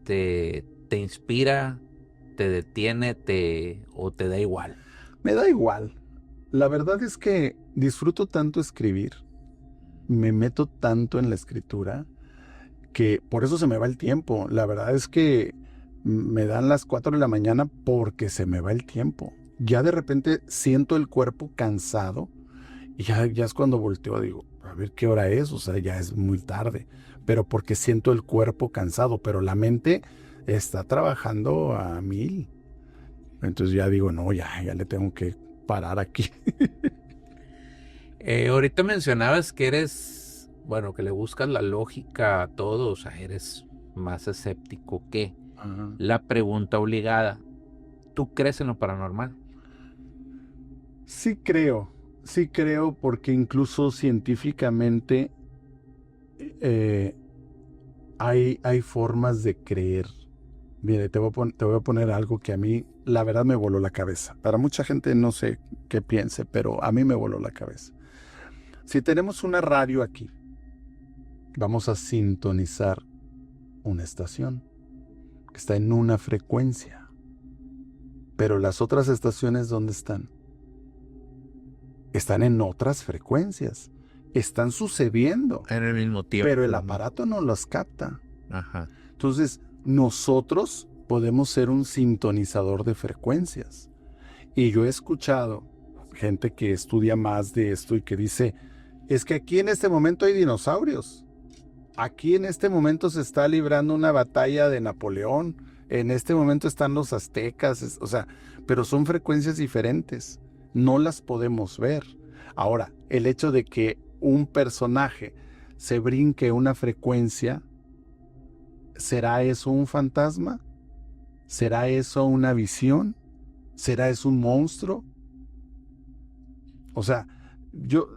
Speaker 2: te inspira, te detiene, o te da igual.
Speaker 1: Me da igual. La verdad es que disfruto tanto escribir, me meto tanto en la escritura, que por eso se me va el tiempo. La verdad es que me dan las 4 de la mañana porque se me va el tiempo. Ya de repente siento el cuerpo cansado y ya es cuando volteo, digo, a ver qué hora es, o sea, ya es muy tarde, pero porque siento el cuerpo cansado, pero la mente está trabajando a 1000. Entonces ya digo, no, ya le tengo que parar aquí.
Speaker 2: Ahorita mencionabas que eres, bueno, que le buscas la lógica a todo, o sea, eres más escéptico que.
Speaker 1: Ajá.
Speaker 2: La pregunta obligada, ¿tú crees en lo paranormal?
Speaker 1: Sí creo porque incluso científicamente hay formas de creer. Mire, te voy a poner algo que a mí, la verdad, me voló la cabeza. Para mucha gente no sé qué piense, pero a mí me voló la cabeza. Si tenemos una radio aquí, vamos a sintonizar una estación está en una frecuencia. Pero las otras estaciones, ¿dónde están? Están en otras frecuencias. Están sucediendo.
Speaker 2: En el mismo tiempo.
Speaker 1: Pero el aparato no las capta.
Speaker 2: Ajá.
Speaker 1: Entonces, nosotros podemos ser un sintonizador de frecuencias. Y yo he escuchado gente que estudia más de esto y que dice, es que aquí en este momento hay dinosaurios. Aquí en este momento se está librando una batalla de Napoleón. En este momento están los aztecas. O sea, pero son frecuencias diferentes. No las podemos ver. Ahora, el hecho de que un personaje se brinque una frecuencia, ¿será eso un fantasma? ¿Será eso una visión? ¿Será eso un monstruo? O sea, yo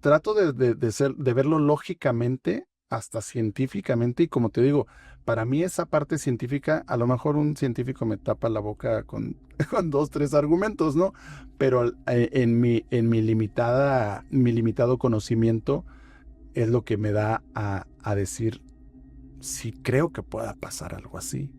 Speaker 1: trato de verlo lógicamente, hasta científicamente, y como te digo, para mí esa parte científica, a lo mejor un científico me tapa la boca con 2, 3 argumentos, ¿no? Pero en mi limitado conocimiento es lo que me da a decir, sí creo que pueda pasar algo así.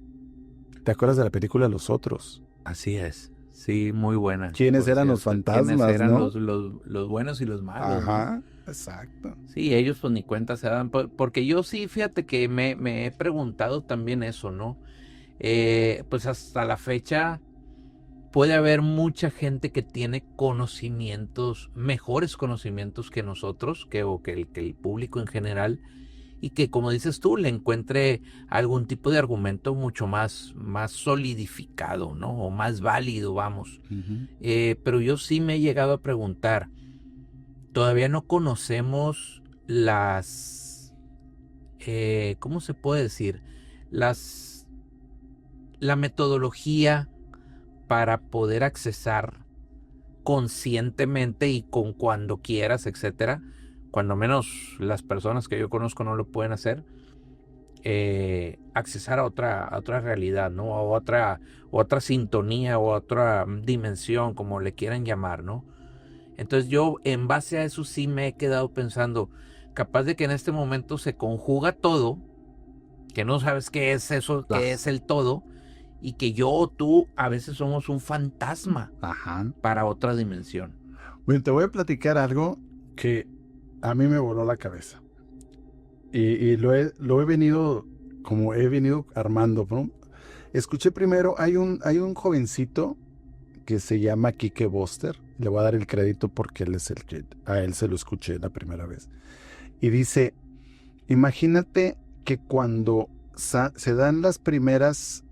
Speaker 1: ¿Te acuerdas de la película Los Otros?
Speaker 2: Así es. Sí, muy buena.
Speaker 1: ¿Quiénes eran los fantasmas,
Speaker 2: ¿Quiénes eran
Speaker 1: no?
Speaker 2: los buenos y los malos?
Speaker 1: Ajá,
Speaker 2: ¿no?
Speaker 1: exacto.
Speaker 2: Sí, ellos pues ni cuenta se dan. Porque yo sí, fíjate que me he preguntado también eso, ¿no? Pues hasta la fecha puede haber mucha gente que tiene conocimientos, mejores conocimientos que nosotros, que el público en general, y que, como dices tú, le encuentre algún tipo de argumento mucho más solidificado, ¿no? O más válido, vamos.
Speaker 1: Uh-huh.
Speaker 2: Pero yo sí me he llegado a preguntar, todavía no conocemos las, ¿cómo se puede decir? La metodología para poder accesar conscientemente y con cuando quieras, etcétera. Cuando menos las personas que yo conozco no lo pueden hacer, accesar a otra realidad, ¿no? A otra sintonía o otra dimensión, como le quieran llamar, ¿no? Entonces yo en base a eso sí me he quedado pensando, capaz de que en este momento se conjuga todo, que no sabes qué es eso, qué es el todo, y que yo o tú a veces somos un fantasma para otra dimensión.
Speaker 1: Bueno, te voy a platicar algo que a mí me voló la cabeza. Y lo he venido armando, ¿no? Escuché primero, hay un jovencito que se llama Quique Boster. Le voy a dar el crédito porque él es el que a él se lo escuché la primera vez. Y dice, imagínate que cuando se dan las primeras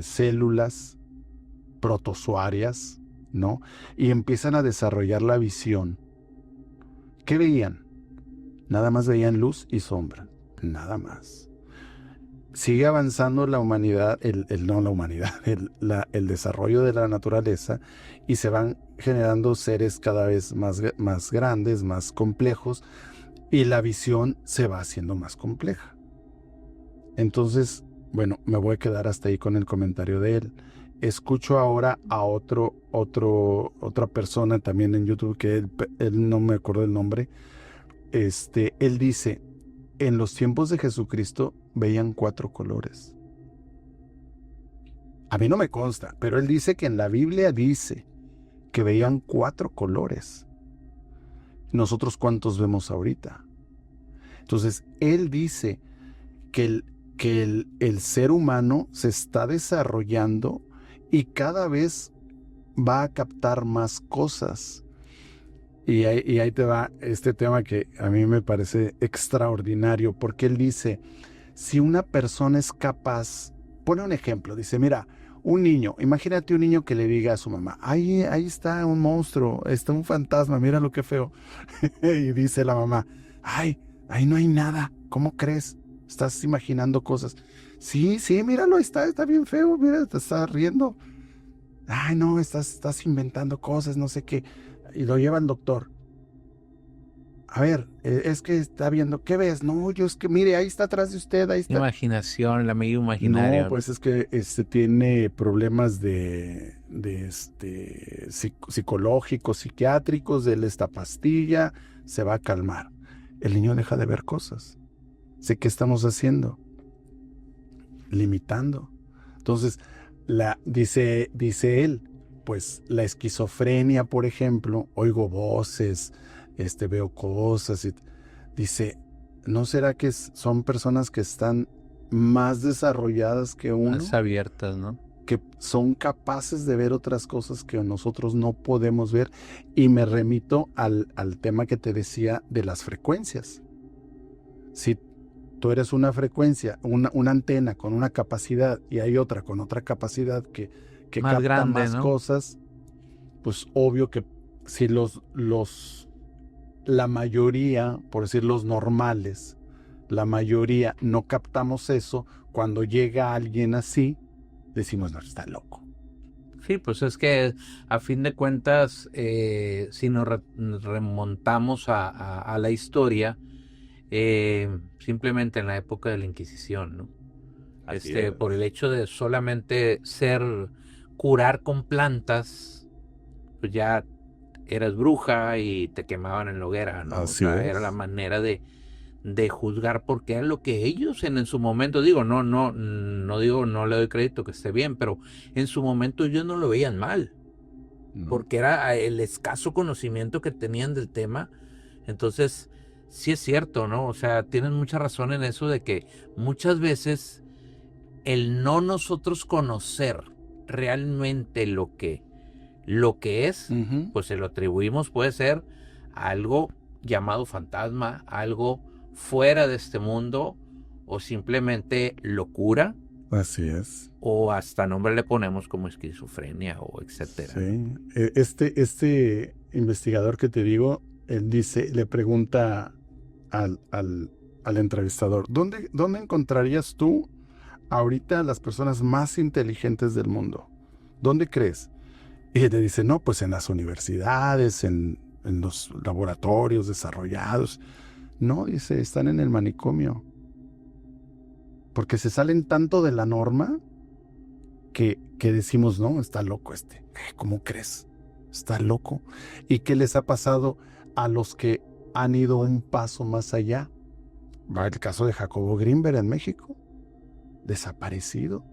Speaker 1: células protozoarias, ¿no? Y empiezan a desarrollar la visión. ¿Qué veían? Nada más veían luz y sombra, nada más. Sigue avanzando la humanidad, el desarrollo de la naturaleza, y se van generando seres cada vez más grandes, más complejos, y la visión se va haciendo más compleja. Entonces, bueno, me voy a quedar hasta ahí con el comentario de él. Escucho ahora a otra persona también en YouTube, que él no me acuerdo el nombre. Él dice, en los tiempos de Jesucristo veían 4 colores. A mí no me consta, pero él dice que en la Biblia dice que veían 4 colores. ¿Nosotros cuántos vemos ahorita? Entonces, él dice que el ser humano se está desarrollando y cada vez va a captar más cosas. Y ahí te va este tema que a mí me parece extraordinario, porque él dice, si una persona es capaz, pone un ejemplo, dice, mira, un niño, imagínate un niño que le diga a su mamá, ahí está un monstruo, está un fantasma, mira lo que feo. Y dice la mamá, ahí no hay nada, ¿cómo crees? Estás imaginando cosas. Sí, míralo, está bien feo, mira, te está riendo. Ay, no, estás inventando cosas, no sé qué. Y lo lleva al doctor. A ver, es que está viendo, ¿qué ves? No, yo es que, mire, ahí está atrás de usted, ahí está.
Speaker 2: Imaginación, el amigo imaginario.
Speaker 1: No, pues es que tiene problemas psicológicos, psiquiátricos, de esta pastilla, se va a calmar. El niño deja de ver cosas. ¿Qué estamos haciendo? limitando. Entonces, dice él, pues la esquizofrenia, por ejemplo, oigo voces, veo cosas, dice, ¿no será que son personas que están más desarrolladas que uno?
Speaker 3: Más abiertas, ¿no?
Speaker 1: Que son capaces de ver otras cosas que nosotros no podemos ver. Y me remito al tema que te decía de las frecuencias. Si tú eres una frecuencia, una antena con una capacidad y hay otra con otra capacidad que
Speaker 3: Más
Speaker 1: capta
Speaker 3: grande,
Speaker 1: más
Speaker 3: ¿no?
Speaker 1: cosas, pues obvio que si la mayoría, por decir los normales, la mayoría no captamos eso, cuando llega alguien así, decimos, no, está loco.
Speaker 2: Sí, pues es que a fin de cuentas, si nos remontamos a la historia, simplemente en la época de la Inquisición, ¿no? Por el hecho de solamente curar con plantas, pues ya eras bruja y te quemaban en la hoguera, ¿no?
Speaker 1: Así
Speaker 2: era la manera de juzgar, porque era lo que ellos en su momento, digo, no le doy crédito que esté bien, pero en su momento ellos no lo veían mal, porque era el escaso conocimiento que tenían del tema. Entonces, sí es cierto, ¿no? O sea, tienen mucha razón en eso de que muchas veces el no nosotros conocer realmente lo que es, pues se lo atribuimos, puede ser a algo llamado fantasma, algo fuera de este mundo, o simplemente locura.
Speaker 1: Así es.
Speaker 2: O hasta nombre le ponemos como esquizofrenia o etcétera.
Speaker 1: Sí. Este investigador que te digo, él le pregunta al entrevistador, ¿dónde encontrarías tú ahorita las personas más inteligentes del mundo? ¿Dónde crees? Y le dice, no, pues en las universidades, en los laboratorios desarrollados. No, dice, están en el manicomio. Porque se salen tanto de la norma que decimos, no, está loco este. ¿Cómo crees? Está loco. ¿Y qué les ha pasado a los que han ido un paso más allá? Va el caso de Jacobo Greenberg en México. Desaparecido.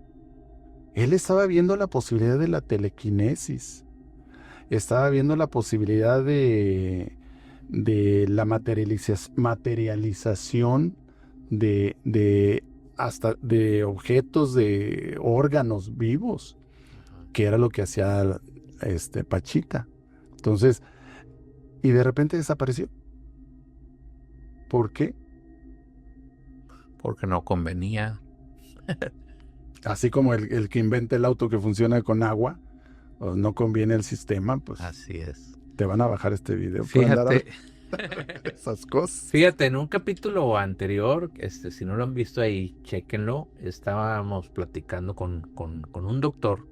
Speaker 1: Él estaba viendo la posibilidad de la telequinesis. Estaba viendo la posibilidad de la materialización de hasta de objetos, de órganos vivos, que era lo que hacía Pachita. Entonces, y de repente desapareció. ¿Por qué?
Speaker 2: Porque no convenía.
Speaker 1: Así como el que inventa el auto que funciona con agua, o no conviene el sistema, pues
Speaker 2: así es.
Speaker 1: Te van a bajar este video.
Speaker 2: Fíjate.
Speaker 1: Esas cosas.
Speaker 2: Fíjate, en un capítulo anterior, si no lo han visto ahí, chéquenlo. Estábamos platicando con un doctor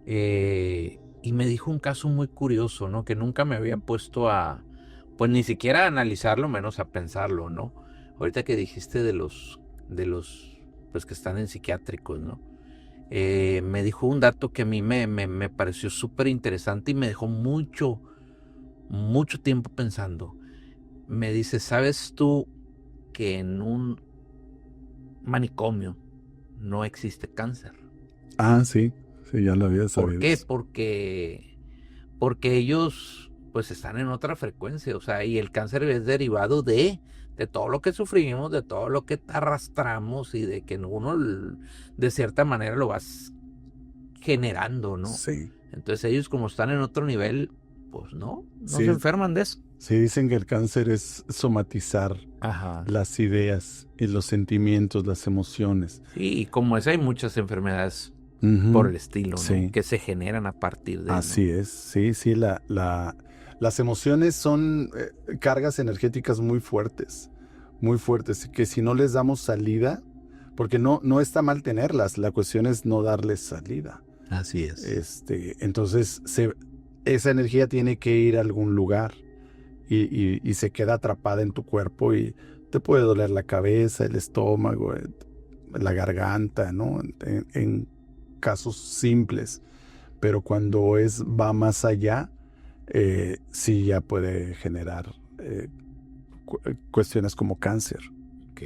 Speaker 2: y me dijo un caso muy curioso, ¿no? Que nunca me había puesto pues ni siquiera a analizarlo, menos a pensarlo, ¿no? Ahorita que dijiste de los pues que están en psiquiátricos, ¿no? Me dijo un dato que a mí me pareció súper interesante y me dejó mucho tiempo pensando. Me dice, ¿sabes tú que en un manicomio no existe cáncer?
Speaker 1: Ah, sí, ya lo había sabido.
Speaker 2: ¿Por qué? Porque ellos pues están en otra frecuencia, o sea, y el cáncer es derivado de todo lo que sufrimos, de todo lo que arrastramos y de que uno de cierta manera lo vas generando, ¿no?
Speaker 1: Sí.
Speaker 2: Entonces ellos como están en otro nivel, pues no
Speaker 1: Sí,
Speaker 2: se enferman de eso.
Speaker 1: Sí, dicen que el cáncer es somatizar las ideas y los sentimientos, las emociones.
Speaker 2: Sí, y como es, hay muchas enfermedades por el estilo, ¿no?
Speaker 1: Sí.
Speaker 2: Que se generan a partir de...
Speaker 1: Así
Speaker 2: ¿no?
Speaker 1: es, sí, las emociones son cargas energéticas muy fuertes, que si no les damos salida, porque no está mal tenerlas, la cuestión es no darles salida.
Speaker 2: Así es.
Speaker 1: Entonces esa energía tiene que ir a algún lugar y se queda atrapada en tu cuerpo y te puede doler la cabeza, el estómago, la garganta, ¿no? En casos simples. Pero cuando va más allá, sí ya puede generar cuestiones como cáncer.
Speaker 2: Ok.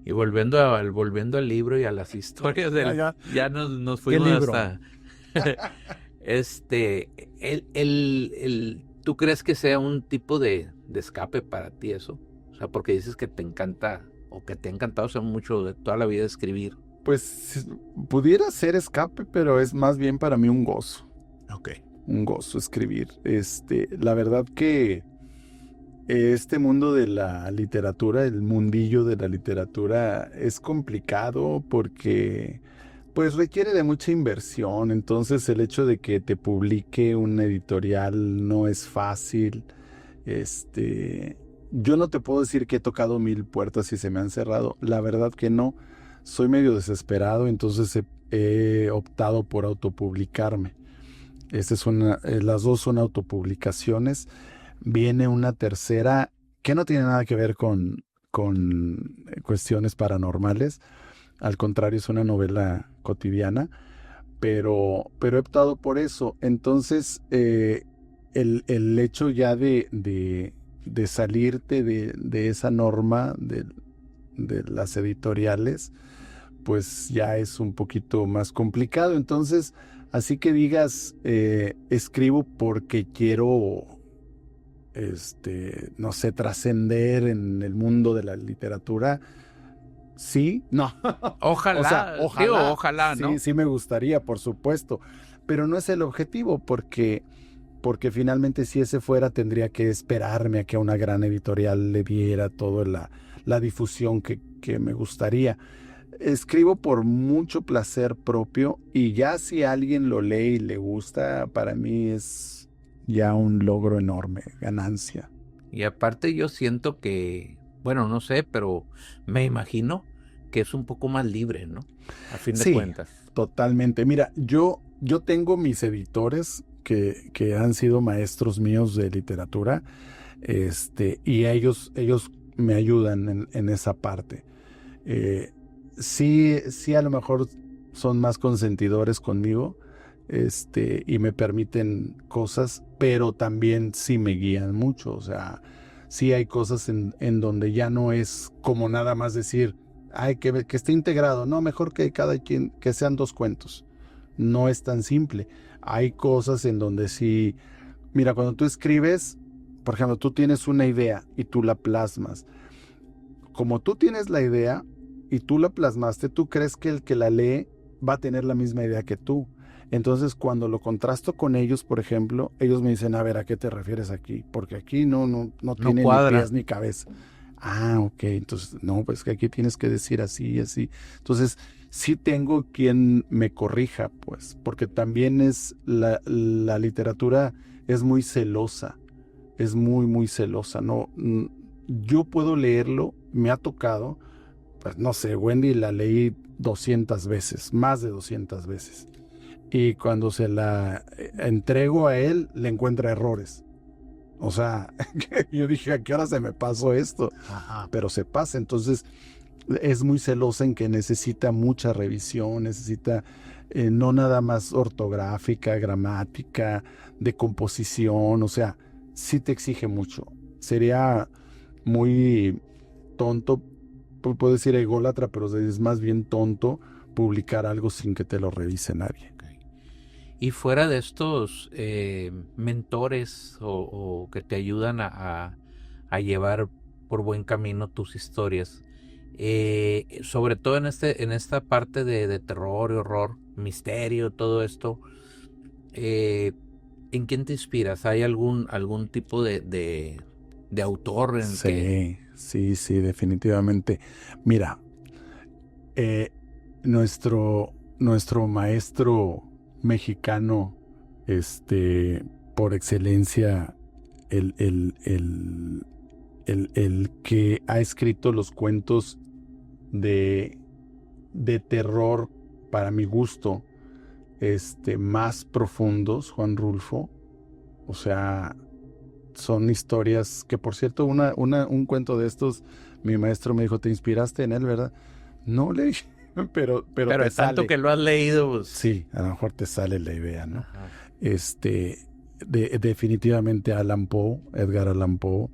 Speaker 2: Y volviendo al libro y a las historias ya nos
Speaker 1: ¿Qué
Speaker 2: fuimos
Speaker 1: libro?
Speaker 2: hasta ¿tú crees que sea un tipo de escape para ti eso? O sea, porque dices que te encanta o que te ha encantado, o sea, mucho de toda la vida escribir.
Speaker 1: Pues pudiera ser escape, pero es más bien para mí un gozo.
Speaker 2: Ok.
Speaker 1: Un gozo escribir. La verdad que este mundo de la literatura, el mundillo de la literatura, es complicado porque pues requiere de mucha inversión. Entonces el hecho de que te publique un editorial no es fácil. Yo no te puedo decir que he tocado 1000 puertas y se me han cerrado. La verdad que no. Soy medio desesperado, entonces he optado por autopublicarme. Las dos son autopublicaciones. Viene una tercera que no tiene nada que ver con cuestiones paranormales. Al contrario, es una novela cotidiana, pero he optado por eso. Entonces, el hecho ya de salirte de esa norma de las editoriales, pues ya es un poquito más complicado. Entonces, así que digas, escribo porque quiero, no sé, trascender en el mundo de la literatura. Sí, no.
Speaker 2: Ojalá,
Speaker 1: O sea,
Speaker 2: digo,
Speaker 1: ojalá.
Speaker 2: ojalá,
Speaker 1: Sí,
Speaker 2: ¿no?
Speaker 1: sí me gustaría, por supuesto. Pero no es el objetivo, porque finalmente si ese fuera, tendría que esperarme a que una gran editorial le diera toda la difusión que me gustaría. Escribo por mucho placer propio y ya si alguien lo lee y le gusta, para mí es ya un logro enorme, ganancia.
Speaker 2: Y aparte yo siento que, bueno, no sé, pero me imagino que es un poco más libre, ¿no? A fin de
Speaker 1: Sí,
Speaker 2: cuentas.
Speaker 1: totalmente. Mira, yo tengo mis editores que han sido maestros míos de literatura, y ellos me ayudan en esa parte. Eh, sí, a lo mejor son más consentidores conmigo, y me permiten cosas, pero también sí me guían mucho. O sea, sí hay cosas en donde ya no es como nada más decir, ay, que esté integrado. No, mejor que cada quien, que sean dos cuentos. No es tan simple. Hay cosas en donde sí, mira, cuando tú escribes, por ejemplo, tú tienes una idea y tú la plasmas. Como tú tienes la idea y tú la plasmaste, tú crees que el que la lee va a tener la misma idea que tú. Entonces, cuando lo contrasto con ellos, por ejemplo, ellos me dicen, a ver, ¿a qué te refieres aquí? Porque aquí no
Speaker 2: No
Speaker 1: tiene ni
Speaker 2: cuadra.
Speaker 1: pies ni cabeza. Ah, ok, entonces, no, pues que aquí tienes que decir así y así. Entonces, sí tengo quien me corrija, pues, porque también la literatura es muy celosa, es muy, muy celosa. No, yo puedo leerlo, me ha tocado, pues no sé, Wendy la leí 200 veces, más de 200 veces. Y cuando se la entrego a él, le encuentra errores. O sea, yo dije, ¿a qué hora se me pasó esto?
Speaker 2: Ajá.
Speaker 1: Pero se pasa. Entonces, es muy celosa en que necesita mucha revisión, necesita no nada más ortográfica, gramática, de composición. O sea, sí te exige mucho. Sería muy tonto, puedo decir ególatra, pero es más bien tonto publicar algo sin que te lo revise nadie.
Speaker 2: Y fuera de estos mentores o que te ayudan a llevar por buen camino tus historias, sobre todo en esta parte de terror y horror, misterio, todo esto, ¿en quién te inspiras? ¿Hay algún tipo de autor en el que...
Speaker 1: Sí, definitivamente. Mira, eh, nuestro maestro mexicano, por excelencia, el que ha escrito los cuentos de, de terror, para mi gusto, más profundos, Juan Rulfo. O sea, son historias que, por cierto, un cuento de estos, mi maestro me dijo, ¿te inspiraste en él, verdad? No le dije, pero
Speaker 2: Pero
Speaker 1: te
Speaker 2: de tanto
Speaker 1: sale.
Speaker 2: que lo has leído, pues...
Speaker 1: Sí, a lo mejor te sale la idea, ¿no?
Speaker 2: Ajá.
Speaker 1: Definitivamente Edgar Allan Poe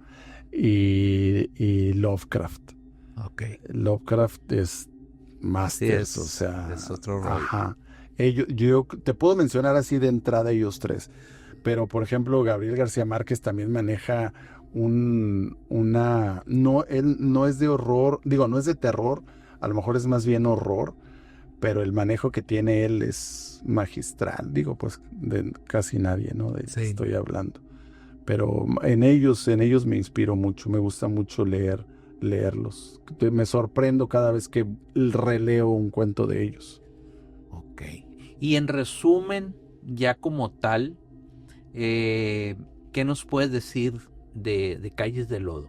Speaker 1: y Lovecraft.
Speaker 2: Ok.
Speaker 1: Lovecraft es masters,
Speaker 2: Sí,
Speaker 1: o sea,
Speaker 2: es otro rollo.
Speaker 1: ajá. Yo te puedo mencionar así de entrada ellos tres, pero por ejemplo Gabriel García Márquez también maneja no, él no es de horror, digo, no es de terror, a lo mejor es más bien horror, pero el manejo que tiene él es magistral, digo, pues de casi nadie, ¿no? De
Speaker 2: Sí.
Speaker 1: estoy hablando. Pero en ellos me inspiro mucho, me gusta mucho leerlos. Me sorprendo cada vez que releo un cuento de ellos.
Speaker 2: Ok. Y en resumen, ya como tal, ¿qué nos puedes decir de Calles de Lodo?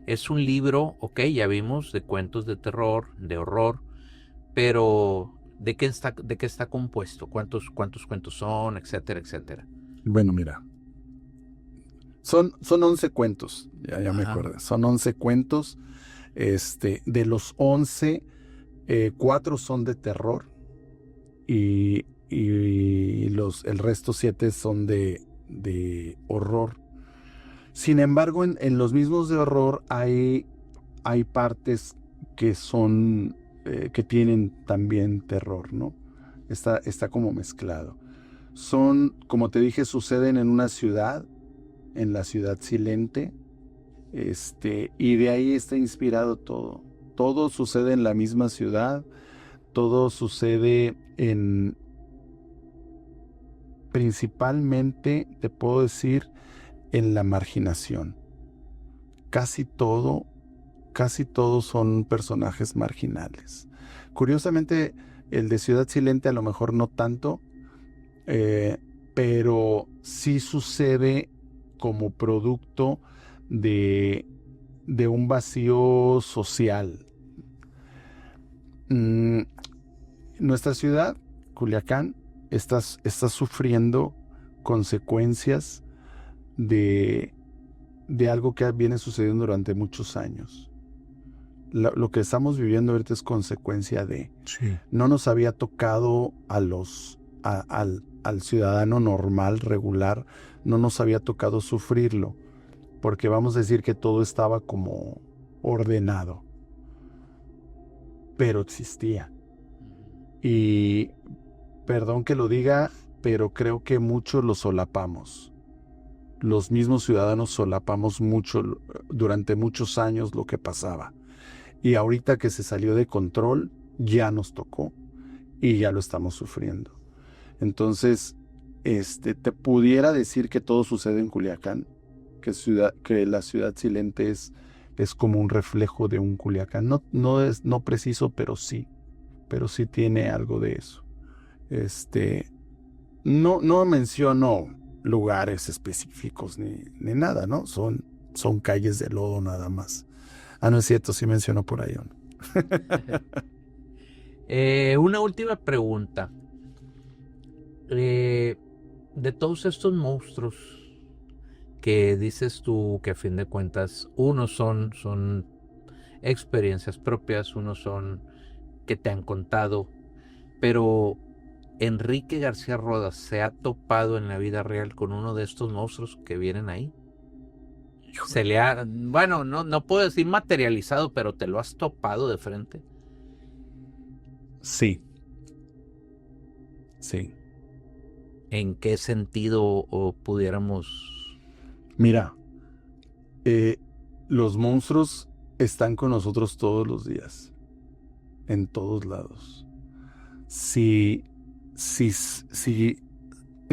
Speaker 2: Es un libro, ok, ya vimos, de cuentos de terror, de horror, pero ¿de qué está compuesto? ¿Cuántos cuentos son? Etcétera, etcétera.
Speaker 1: Bueno, mira, son 11 cuentos, ya me
Speaker 2: Ajá.
Speaker 1: acordé, son 11 cuentos. De los 11, 4 son de terror y el resto 7 son de horror. Sin embargo, en los mismos de horror hay partes que son, que tienen también terror, ¿no? Está como mezclado. Como te dije, suceden en una ciudad, en la ciudad silente, y de ahí está inspirado todo. Todo sucede en la misma ciudad, todo sucede principalmente, te puedo decir, en la marginación. Casi todo, casi todos son personajes marginales. Curiosamente, el de Ciudad Silente a lo mejor no tanto, pero sí sucede como producto de, de un vacío social. Mm, Nuestra ciudad, Culiacán, está sufriendo consecuencias de, de algo que viene sucediendo durante muchos años. Lo que estamos viviendo ahorita es consecuencia de.
Speaker 2: Sí.
Speaker 1: No nos había tocado al ciudadano normal, regular, no nos había tocado sufrirlo, porque vamos a decir que todo estaba como ordenado, pero existía. Y perdón que lo diga, pero creo que mucho lo solapamos. Los mismos ciudadanos solapamos mucho durante muchos años lo que pasaba. Y ahorita que se salió de control, ya nos tocó y ya lo estamos sufriendo. Entonces, te pudiera decir que todo sucede en Culiacán, que la ciudad silente es como un reflejo de un Culiacán. No preciso, pero sí tiene algo de eso. No menciono lugares específicos ni nada, ¿no? Son calles de lodo nada más. No es cierto, sí menciono por ahí.
Speaker 2: Una última pregunta. De todos estos monstruos que dices tú que a fin de cuentas unos son experiencias propias, unos son que te han contado, pero Enrique García Rodas se ha topado en la vida real con uno de estos monstruos que vienen ahí. Se le ha, bueno, no puedo decir materializado, pero te lo has topado de frente.
Speaker 1: Sí.
Speaker 2: ¿En qué sentido o pudiéramos?
Speaker 1: Mira, los monstruos están con nosotros todos los días, en todos lados. Sí,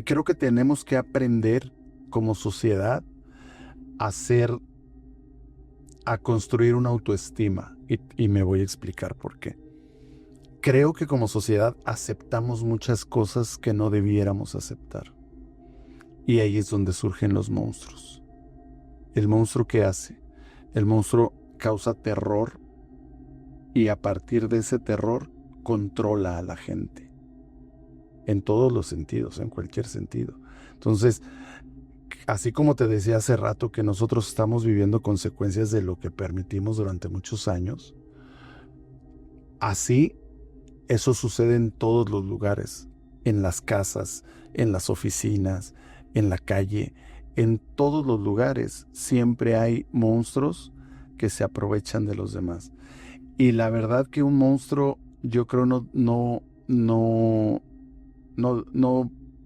Speaker 1: creo que tenemos que aprender como sociedad a construir una autoestima y me voy a explicar por qué. Creo que como sociedad aceptamos muchas cosas que no debiéramos aceptar. Y ahí es donde surgen los monstruos. ¿El monstruo qué hace? El monstruo causa terror y a partir de ese terror controla a la gente. En todos los sentidos, en cualquier sentido. Entonces, así como te decía hace rato que nosotros estamos viviendo consecuencias de lo que permitimos durante muchos años, así eso sucede en todos los lugares, en las casas, en las oficinas, en la calle, en todos los lugares. Siempre hay monstruos que se aprovechan de los demás. Y la verdad que un monstruo, yo creo no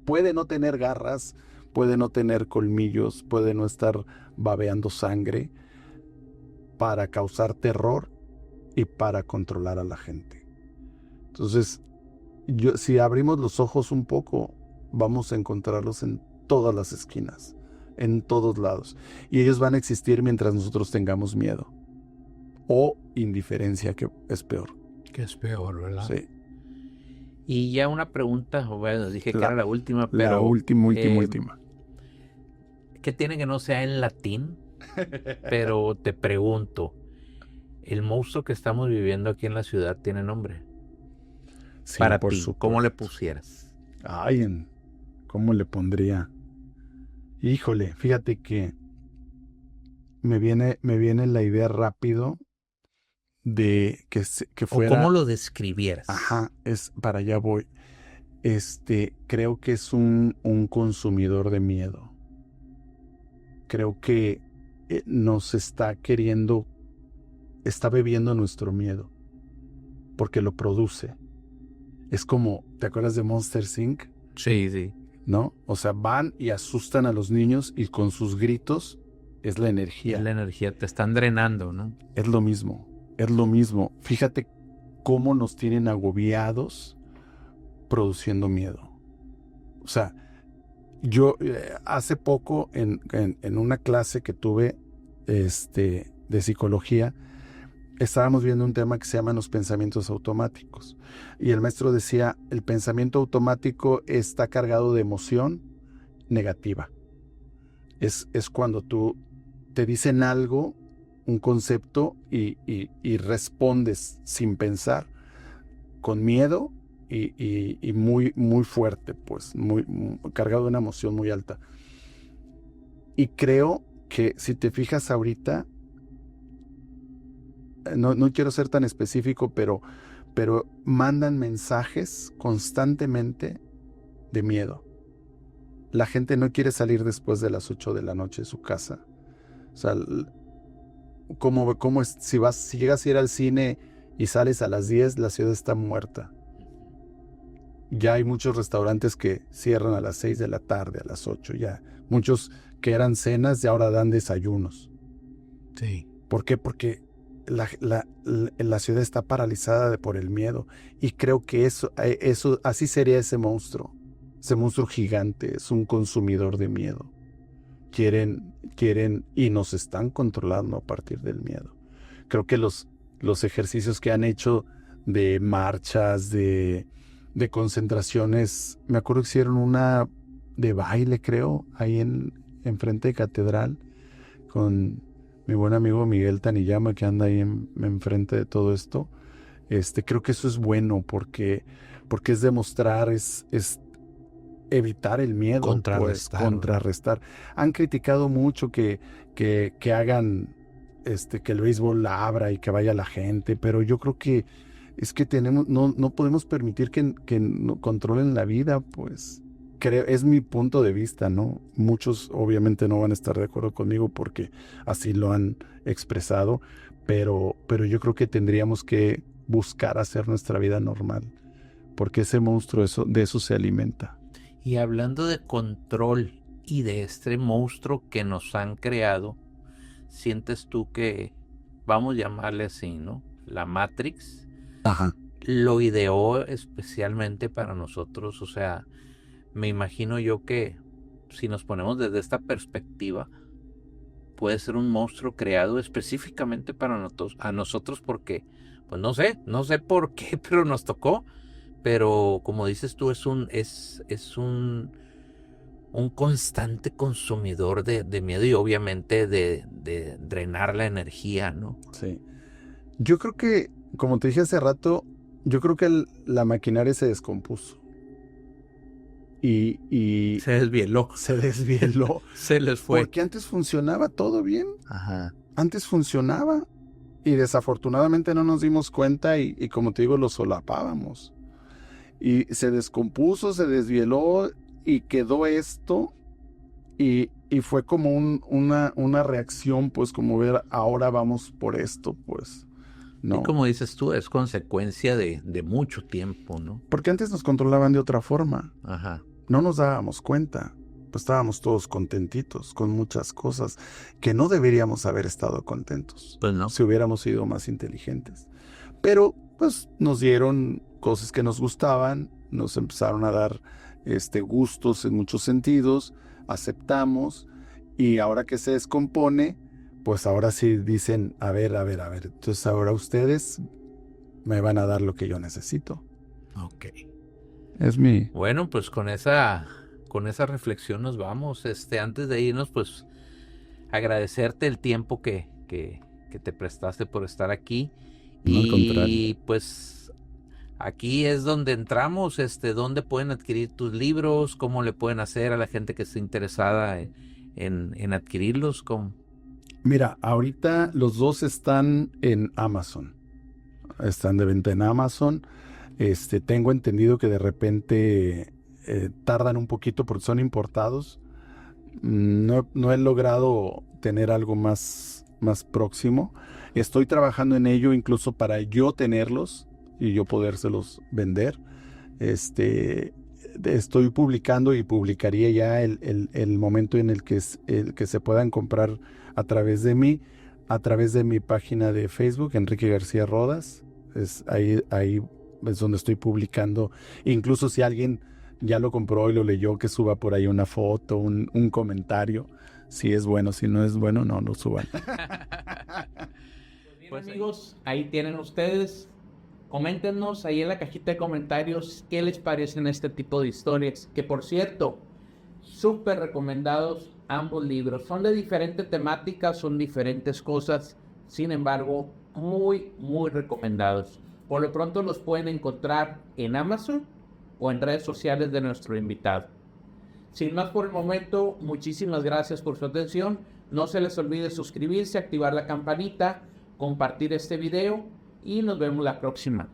Speaker 1: puede no tener garras, puede no tener colmillos, puede no estar babeando sangre para causar terror y para controlar a la gente. Entonces, si abrimos los ojos un poco, vamos a encontrarlos en todas las esquinas, en todos lados. Y ellos van a existir mientras nosotros tengamos miedo o indiferencia, que es peor.
Speaker 2: Que es peor, ¿verdad?
Speaker 1: Sí.
Speaker 2: Y ya una pregunta, bueno, dije que era la última, pero...
Speaker 1: La última.
Speaker 2: ¿Qué tiene que no sea en latín? Pero te pregunto, ¿el monstruo que estamos viviendo aquí en la ciudad tiene nombre?
Speaker 1: Sí,
Speaker 2: Para
Speaker 1: por
Speaker 2: ti,
Speaker 1: supuesto.
Speaker 2: ¿cómo le pusieras?
Speaker 1: Ay, ¿cómo le pondría? Híjole, fíjate que me viene la idea rápido de que fuera...
Speaker 2: ¿O cómo lo describieras?
Speaker 1: Ajá, para allá voy. Creo que es un consumidor de miedo. Creo que nos está bebiendo nuestro miedo, porque lo produce. Es como, ¿te acuerdas de Monster Inc?
Speaker 2: Sí, sí.
Speaker 1: ¿No? O sea, van y asustan a los niños y con sus gritos es la energía.
Speaker 2: Es la energía, te están drenando, ¿no?
Speaker 1: Es lo mismo. Fíjate cómo nos tienen agobiados produciendo miedo. O sea, yo hace poco en una clase que tuve de psicología, estábamos viendo un tema que se llama los pensamientos automáticos. Y el maestro decía, el pensamiento automático está cargado de emoción negativa. Es cuando tú te dicen algo, un concepto, y respondes sin pensar, con miedo y muy, muy fuerte, pues, muy cargado de una emoción muy alta. Y creo que si te fijas ahorita, no quiero ser tan específico, pero mandan mensajes constantemente de miedo. La gente no quiere salir después de las 8 de la noche de su casa. O sea, si llegas a ir al cine y sales a las 10, la ciudad está muerta. Ya hay muchos restaurantes que cierran a las 6 de la tarde, a las 8 ya. Muchos que eran cenas y ahora dan desayunos.
Speaker 2: Sí.
Speaker 1: ¿Por qué? Porque la ciudad está paralizada por el miedo. Y creo que eso así sería ese monstruo. Ese monstruo gigante es un consumidor de miedo. Quieren y nos están controlando a partir del miedo. Creo que los ejercicios que han hecho de marchas, de concentraciones, me acuerdo que hicieron una de baile, creo, ahí enfrente de Catedral, con mi buen amigo Miguel Taniyama, que anda ahí enfrente de todo esto. Creo que eso es bueno porque es demostrar, es evitar el miedo, contrarrestar. Han criticado mucho que hagan que el béisbol la abra y que vaya la gente, pero yo creo que es que no podemos permitir que controlen la vida, pues. Es mi punto de vista, ¿no? Muchos obviamente no van a estar de acuerdo conmigo porque así lo han expresado, pero yo creo que tendríamos que buscar hacer nuestra vida normal, porque ese monstruo de eso se alimenta.
Speaker 2: Y hablando de control y de este monstruo que nos han creado, ¿sientes tú que, vamos a llamarle así, ¿no? La Matrix,
Speaker 1: ajá,
Speaker 2: lo ideó especialmente para nosotros? O sea, me imagino yo que si nos ponemos desde esta perspectiva, puede ser un monstruo creado específicamente para nosotros porque, pues no sé por qué, pero nos tocó. Pero como dices tú, es un constante consumidor de miedo y obviamente de drenar la energía, ¿no?
Speaker 1: Sí. Yo creo que, como te dije hace rato, yo creo que la maquinaria se descompuso. Y
Speaker 2: se desvieló. Se les fue.
Speaker 1: Porque antes funcionaba todo bien.
Speaker 2: Ajá.
Speaker 1: Antes funcionaba. Y desafortunadamente no nos dimos cuenta y como te digo, lo solapábamos. Y se descompuso, se desvieló y quedó esto y fue como una reacción, pues como ver, ahora vamos por esto, pues,
Speaker 2: Y
Speaker 1: ¿no?
Speaker 2: como dices tú, es consecuencia de mucho tiempo, ¿no?
Speaker 1: Porque antes nos controlaban de otra forma,
Speaker 2: Ajá.
Speaker 1: no nos dábamos cuenta, pues estábamos todos contentitos con muchas cosas que no deberíamos haber estado contentos
Speaker 2: Pues no.
Speaker 1: si hubiéramos sido más inteligentes. Pero pues nos dieron cosas que nos gustaban, nos empezaron a dar gustos en muchos sentidos, aceptamos, y ahora que se descompone, pues ahora sí dicen, a ver, entonces ahora ustedes me van a dar lo que yo necesito.
Speaker 2: Ok.
Speaker 1: Es mi...
Speaker 2: Bueno, pues con esa reflexión nos vamos. Antes de irnos, pues agradecerte el tiempo que te prestaste por estar aquí.
Speaker 1: No, al
Speaker 2: Y
Speaker 1: contrario.
Speaker 2: pues aquí es donde entramos, dónde pueden adquirir tus libros, cómo le pueden hacer a la gente que esté interesada en adquirirlos.
Speaker 1: Mira, ahorita los dos están en Amazon. Están de venta en Amazon. Tengo entendido que de repente tardan un poquito porque son importados. No he logrado tener algo más próximo. Estoy trabajando en ello incluso para yo tenerlos y yo podérselos vender. Estoy publicando y publicaría ya el momento en el que se puedan comprar a través de mí, a través de mi página de Facebook, Enrique García Rodas. Ahí es donde estoy publicando. Incluso si alguien ya lo compró y lo leyó, que suba por ahí una foto, un comentario. Si es bueno, si no es bueno, no lo suban.
Speaker 3: Pues amigos, ahí tienen ustedes. Coméntenos ahí en la cajita de comentarios qué les parecen este tipo de historias. Que por cierto, súper recomendados ambos libros. Son de diferentes temáticas, son diferentes cosas. Sin embargo, muy, muy recomendados. Por lo pronto los pueden encontrar en Amazon o en redes sociales de nuestro invitado. Sin más por el momento, muchísimas gracias por su atención. No se les olvide suscribirse, activar la campanita, compartir este video y nos vemos la próxima.